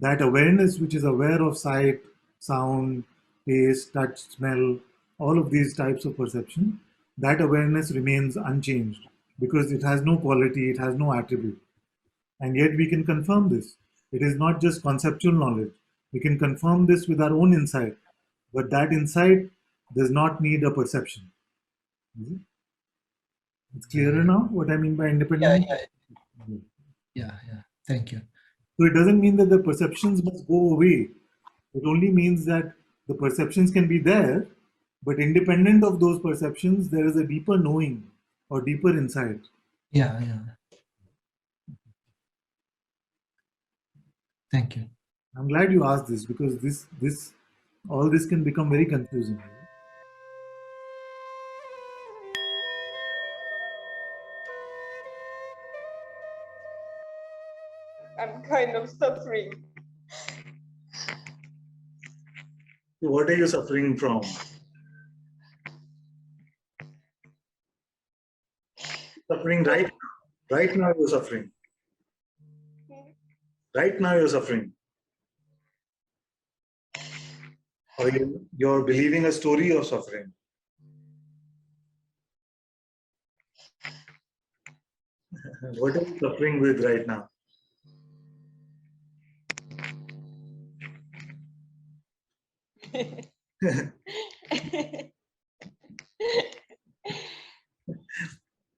that awareness which is aware of sight, sound, taste, touch, smell, all of these types of perception, that awareness remains unchanged because it has no quality, it has no attribute. And yet we can confirm this. It is not just conceptual knowledge. We can confirm this with our own insight. But that insight does not need a perception. It's clearer now what I mean by yeah, independent. yeah. Thank you. So it doesn't mean that the perceptions must go away. It only means that the perceptions can be there, but independent of those perceptions, there is a deeper knowing or deeper inside? Yeah. Thank you. I'm glad you asked this, because all this can become very confusing. I'm kind of suffering. What are you suffering from? Suffering right now you're suffering. Right now you're suffering. Or you're believing a story of suffering. What are you suffering with right now?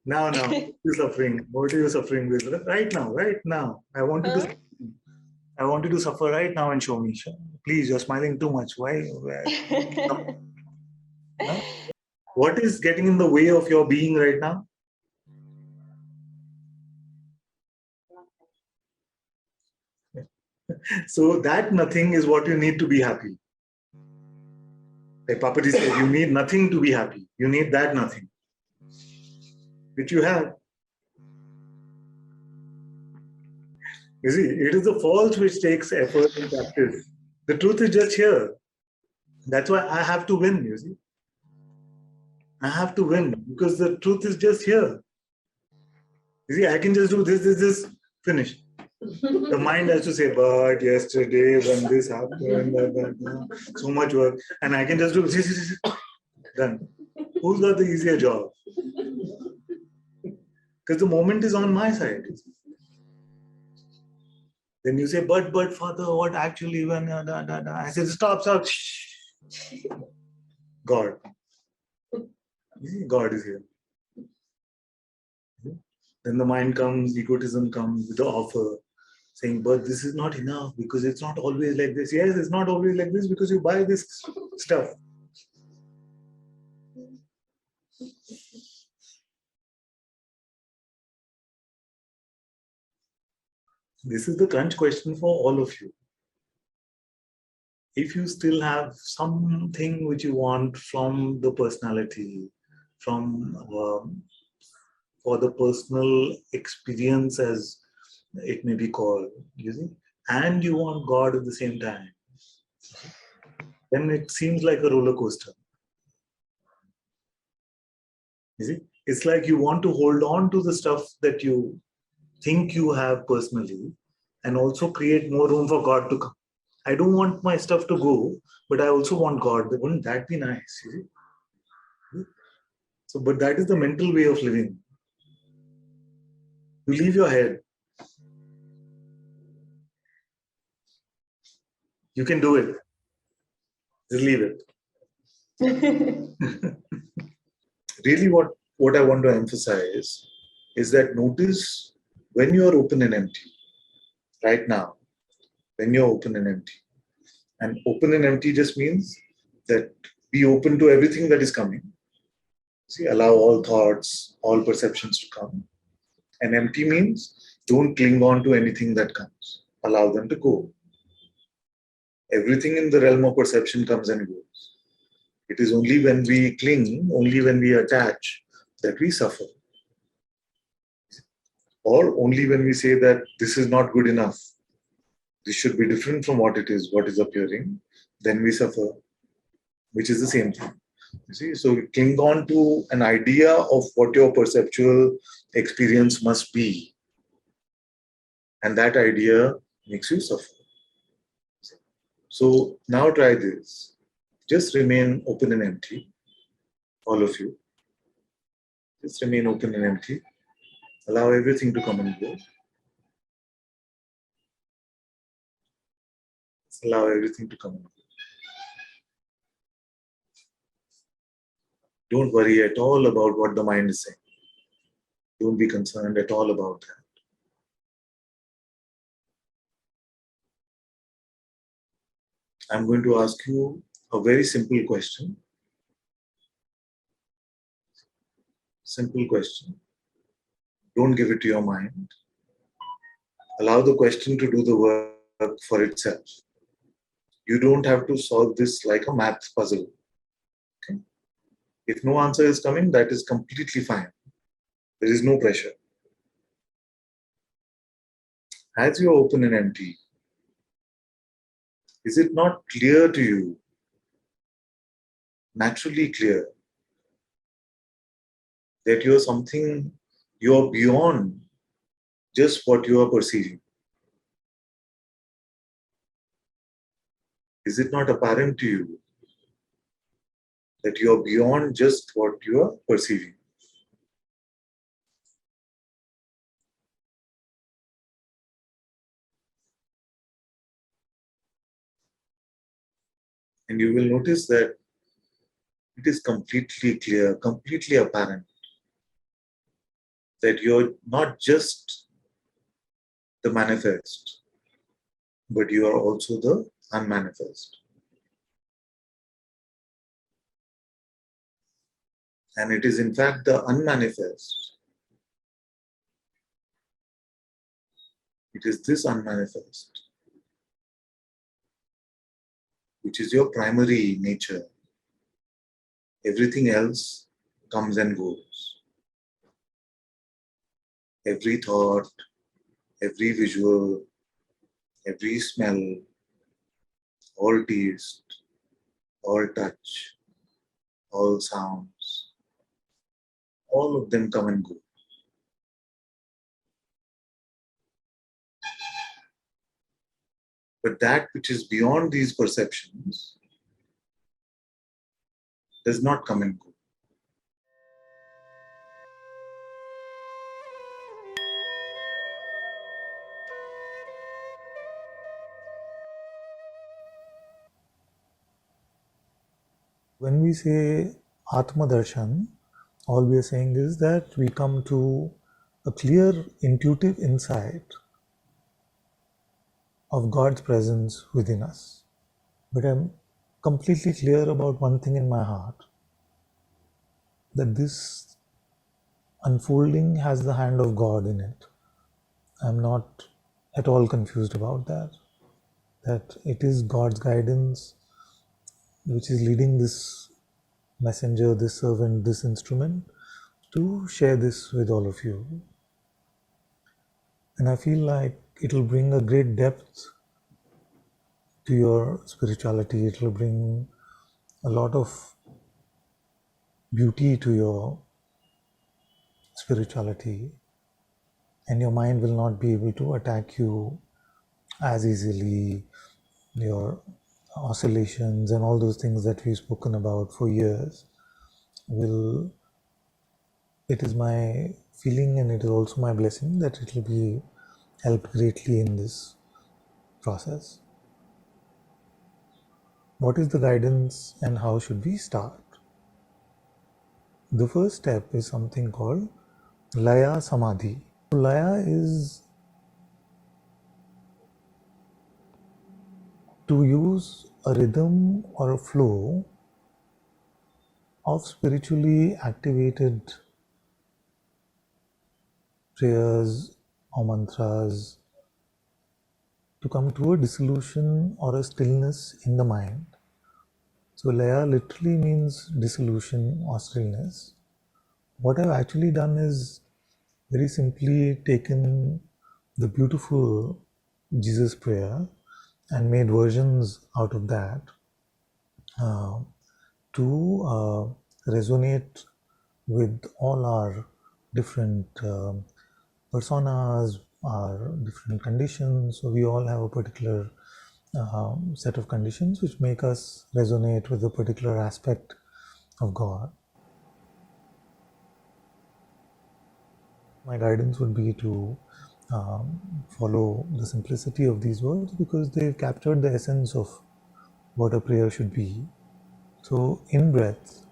Now, you're suffering. What are you suffering with right now? I want you to suffer right now and show me. Please, you're smiling too much. Why? Huh? What is getting in the way of your being right now? So that nothing is what you need to be happy. Like Papaji said, you need nothing to be happy. You need that nothing, which you have. You see, it is the false which takes effort and practice. The truth is just here. That's why I have to win, you see. I have to win because the truth is just here. You see, I can just do this, finish. The mind has to say, but yesterday when this happened, so much work, and I can just do this, done. Who's got the easier job? Because the moment is on my side. Then you say, but Father, what actually when I said, stop. God. You see, God is here. Then the mind comes, egotism comes with the offer, saying, but this is not enough because it's not always like this. Yes, it's not always like this because you buy this stuff. This is the crunch question for all of you. If you still have something which you want from the personality, from for the personal experience as it may be called, you see, and you want God at the same time, then it seems like a roller coaster. You see, it's like you want to hold on to the stuff that you think you have personally and also create more room for God to come. I don't want my stuff to go, but I also want God. Wouldn't that be nice? You see? So, but that is the mental way of living. You leave your head. You can do it. Just leave it. Really, what I want to emphasize is that notice when you are open and empty, right now, when you're open and empty. And open and empty just means that be open to everything that is coming. See, allow all thoughts, all perceptions to come. And empty means don't cling on to anything that comes. Allow them to go. Everything in the realm of perception comes and goes. It is only when we cling, only when we attach, that we suffer. Or only when we say that this is not good enough, this should be different from what is appearing, then we suffer, which is the same thing. You see, so cling on to an idea of what your perceptual experience must be. And that idea makes you suffer. So now try this. Just remain open and empty, all of you. Just remain open and empty. Allow everything to come and go. Allow everything to come and go. Don't worry at all about what the mind is saying. Don't be concerned at all about that. I'm going to ask you a very simple question. Simple question. Don't give it to your mind. Allow the question to do the work for itself. You don't have to solve this like a math puzzle. Okay? If no answer is coming, that is completely fine. There is no pressure. As you are open and empty, is it not clear to you, naturally clear, that you are something, you are beyond just what you are perceiving? Is it not apparent to you that you are beyond just what you are perceiving? And you will notice that it is completely clear, completely apparent that you're not just the manifest, but you are also the unmanifest. And it is in fact the unmanifest. It is this unmanifest which is your primary nature. Everything else comes and goes. Every thought, every visual, every smell, all taste, all touch, all sounds, all of them come and go. But that which is beyond these perceptions does not come and go. When we say Atma Darshan, all we are saying is that we come to a clear intuitive insight of God's presence within us. But I'm completely clear about one thing in my heart, that this unfolding has the hand of God in it. I'm not at all confused about that. That it is God's guidance which is leading this messenger, this servant, this instrument to share this with all of you. And I feel like it will bring a great depth to your spirituality. It will bring a lot of beauty to your spirituality, and your mind will not be able to attack you as easily. Your oscillations and all those things that we've spoken about for years will, it is my feeling and it is also my blessing that it will be helped greatly in this process. What is the guidance and how should we start? The first step is something called Laya Samadhi. Laya is to use a rhythm or a flow of spiritually activated prayers or mantras to come to a dissolution or a stillness in the mind. So Laya literally means dissolution or stillness. What I've actually done is very simply taken the beautiful Jesus prayer and made versions out of that to resonate with all our different personas, our different conditions. So we all have a particular set of conditions which make us resonate with a particular aspect of God. My guidance would be to follow the simplicity of these words because they've captured the essence of what a prayer should be. So in breath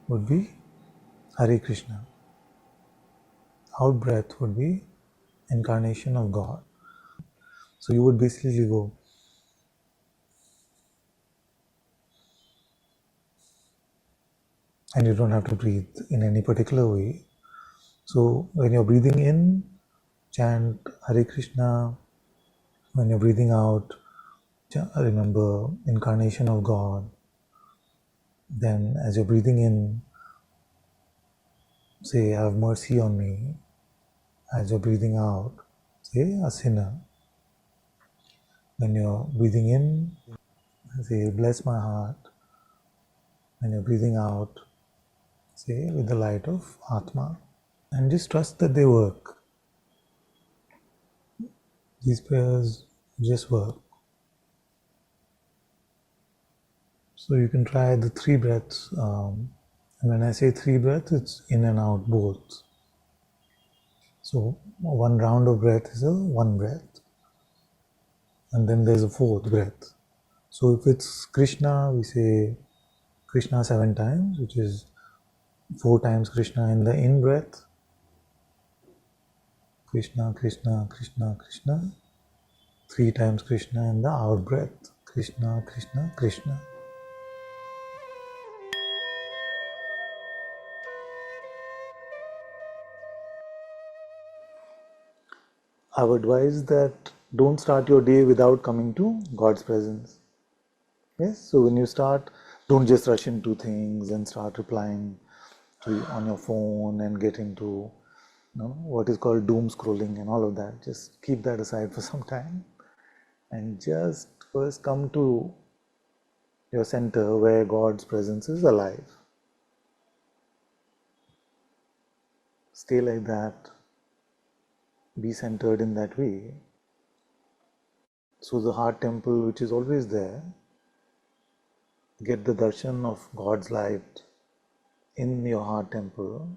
would be Hare Krishna. Out breath would be incarnation of God. So you would basically go and you don't have to breathe in any particular way. So when you're breathing in, chant Hare Krishna. When you're breathing out, remember incarnation of God. Then as you're breathing in, say, have mercy on me. As you're breathing out, say, a sinner. When you're breathing in, say, bless my heart. When you're breathing out, say, with the light of Atma. And just trust that they work. These prayers just work. So you can try the 3 breaths. And when I say 3 breaths, it's in and out both. So one round of breath is a 1 breath. And then there's a 4th breath. So if it's Krishna, we say Krishna 7 times, which is 4 times Krishna in the in breath. Krishna, Krishna, Krishna, Krishna. 3 times Krishna in the out breath. Krishna, Krishna, Krishna. I would advise that don't start your day without coming to God's presence. Yes, so when you start, don't just rush into things and start replying on your phone and get into what is called doom scrolling and all of that. Just keep that aside for some time and just first come to your center where God's presence is alive. Stay like that. Be centered in that way. So the heart temple, which is always there, get the darshan of God's light in your heart temple,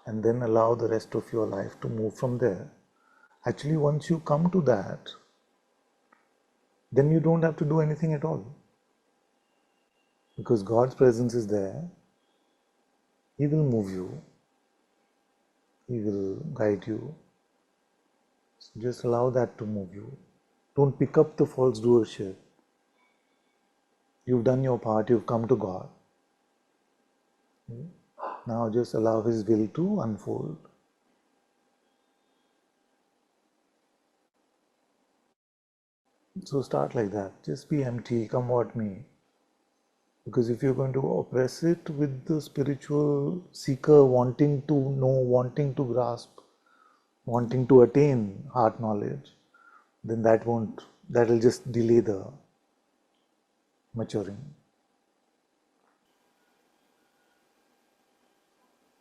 and then allow the rest of your life to move from there. Actually, once you come to that, then you don't have to do anything at all. Because God's presence is there. He will move you. He will guide you. So just allow that to move you. Don't pick up the false doership. You've done your part. You've come to God. Now just allow His will to unfold. So start like that. Just be empty. Come what may. Because if you're going to oppress it with the spiritual seeker wanting to know, wanting to grasp, wanting to attain heart knowledge, then that'll just delay the maturing.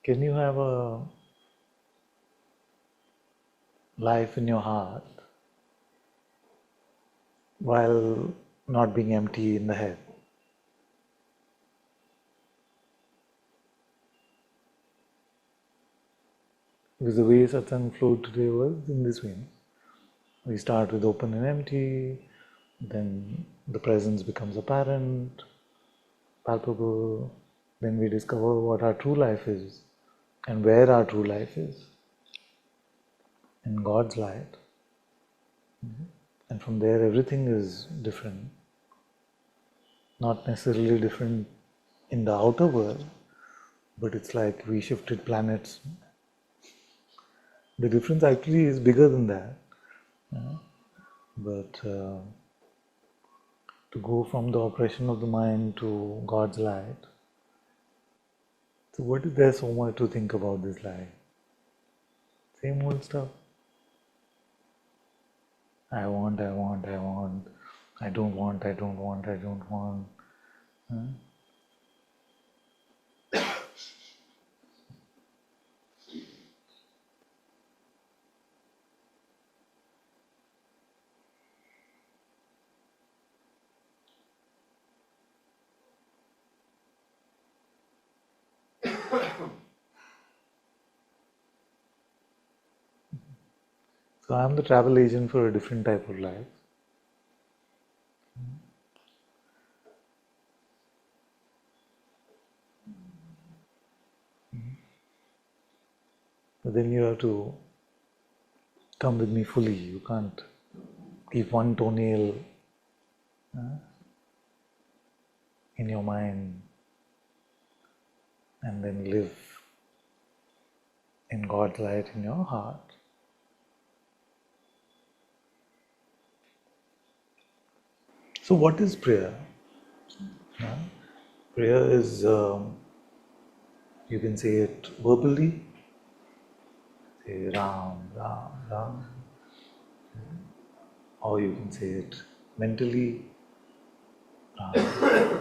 Can you have a life in your heart while not being empty in the head? Because the way satsang flowed today was in this way. We start with open and empty, then the presence becomes apparent, palpable, then we discover what our true life is and where our true life is in God's light. And from there everything is different. Not necessarily different in the outer world, but it's like we shifted planets. The difference actually is bigger than that. But to go from the oppression of the mind to God's light. So what is there so much to think about this life? Same old stuff. I want, I want, I want. I don't want, I don't want, I don't want. So I'm the travel agent for a different type of life. But then you have to come with me fully. You can't keep one toenail in your mind and then live in God's light in your heart. So what is prayer? Yeah. Prayer is, you can say it verbally, say Ram, Ram, Ram, or you can say it mentally, Ram,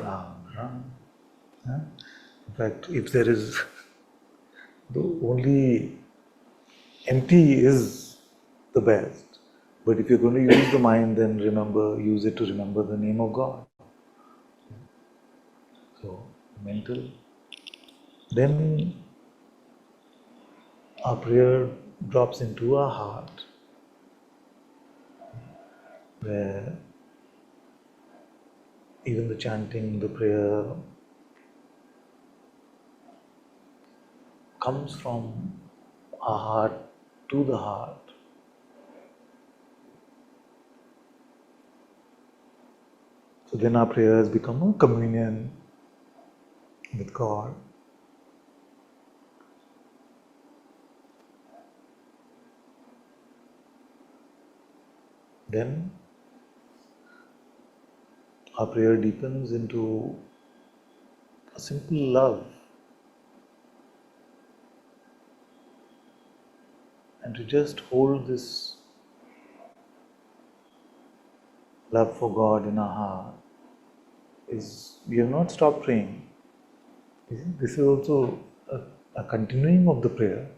Ram, Ram. Yeah. In fact, if there is the only empty is the best. But if you're going to use the mind, then use it to remember the name of God. So, mental. Then our prayer drops into our heart, where even the chanting, the prayer comes from our heart to the heart. So then our prayer has become a communion with God. Then our prayer deepens into a simple love, and to just hold this love for God in our heart is, we have not stopped praying. This is also a continuing of the prayer.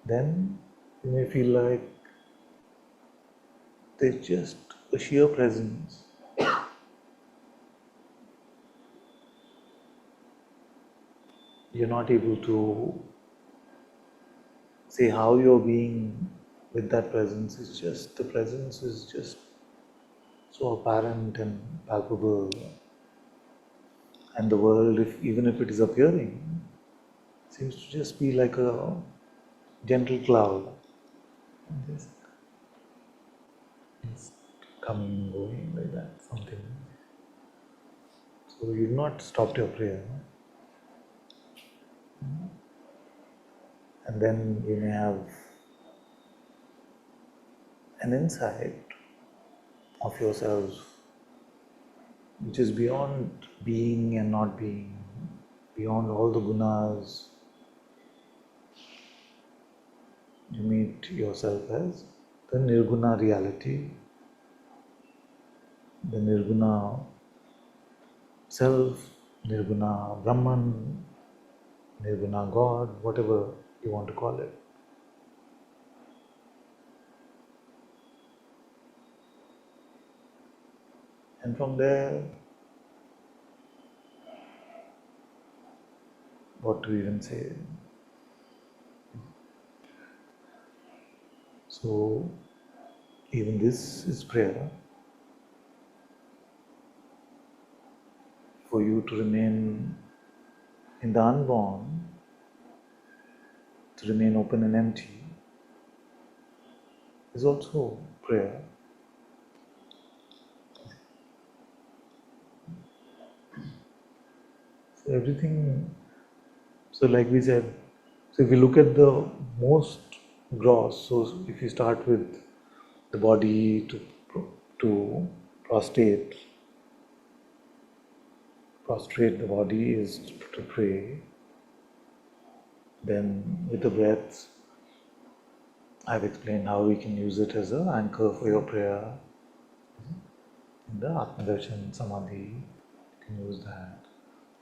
Then you may feel like there's just a sheer presence. You're not able to say how you're being with that presence. It's just, the presence is just so apparent and palpable. And the world, even if it is appearing, seems to just be like a gentle cloud. Just coming, going like that, something. So you've not stopped your prayer. And then you may have an insight of yourselves which is beyond being and not being, beyond all the gunas. You meet yourself as the nirguna reality, the nirguna self, nirguna Brahman, nirguna God, whatever you want to call it. And from there, what to even say? So, even this is prayer for you to remain in the unborn, to remain open and empty, is also prayer. So everything, so like we said, so if you look at the most gross, so if you start with the body to prostrate the body is to pray. Then with the breath, I've explained how we can use it as an anchor for your prayer. In the Atmadarshan Samadhi, you can use that.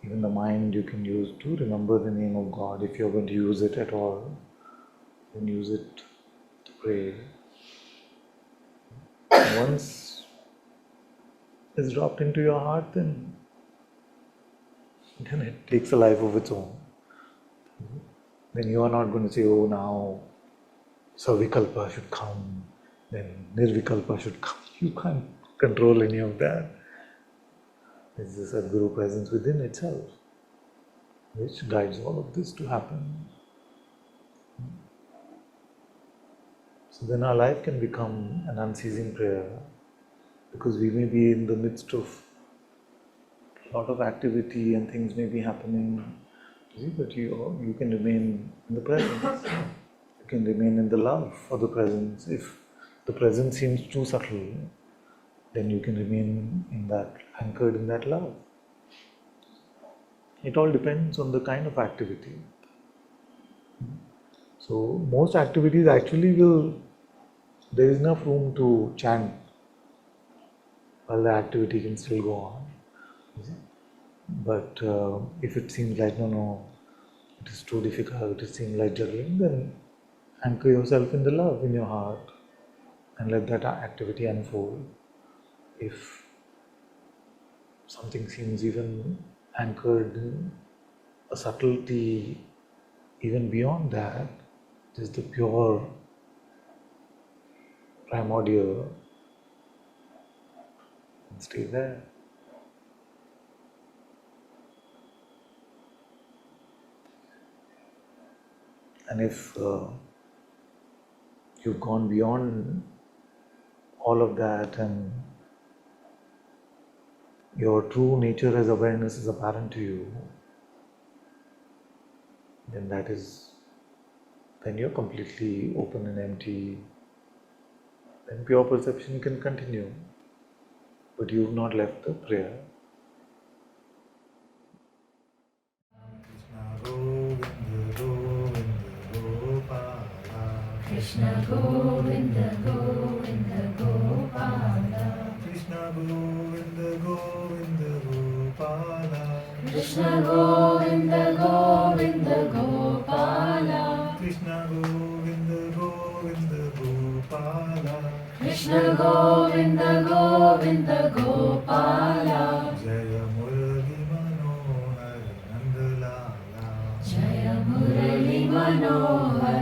Even the mind you can use to remember the name of God. If you're going to use it at all, then use it to pray. Once it's dropped into your heart, then it takes a life of its own. Then you are not going to say, oh, now Savikalpa should come, then Nirvikalpa should come. You can't control any of that. It's the Sadguru presence within itself, which guides all of this to happen. So then our life can become an unceasing prayer, because we may be in the midst of A lot of activity and things may be happening, but you can remain in the presence. You can remain in the love for the presence. If the presence seems too subtle, then you can remain in that, anchored in that love. It all depends on the kind of activity. So most activities actually there is enough room to chant while the activity can still go on. But if it seems like, no, it is too difficult, it seems like juggling, then anchor yourself in the love in your heart and let that activity unfold. If something seems even anchored in a subtlety, even beyond that, it is the pure, primordial, and stay there. And if you've gone beyond all of that and your true nature as awareness is apparent to you, then you're completely open and empty. Then pure perception can continue, but you've not left the prayer. Krishna Govinda Govinda Gopala, Krishna Govinda Govinda Gopala, Krishna Govinda Govinda Gopala, Krishna Govinda Govinda Gopala, Krishna Govinda Govinda Gopala, Jaya Murali Manohar Nandalala, Jaya Murali Manohar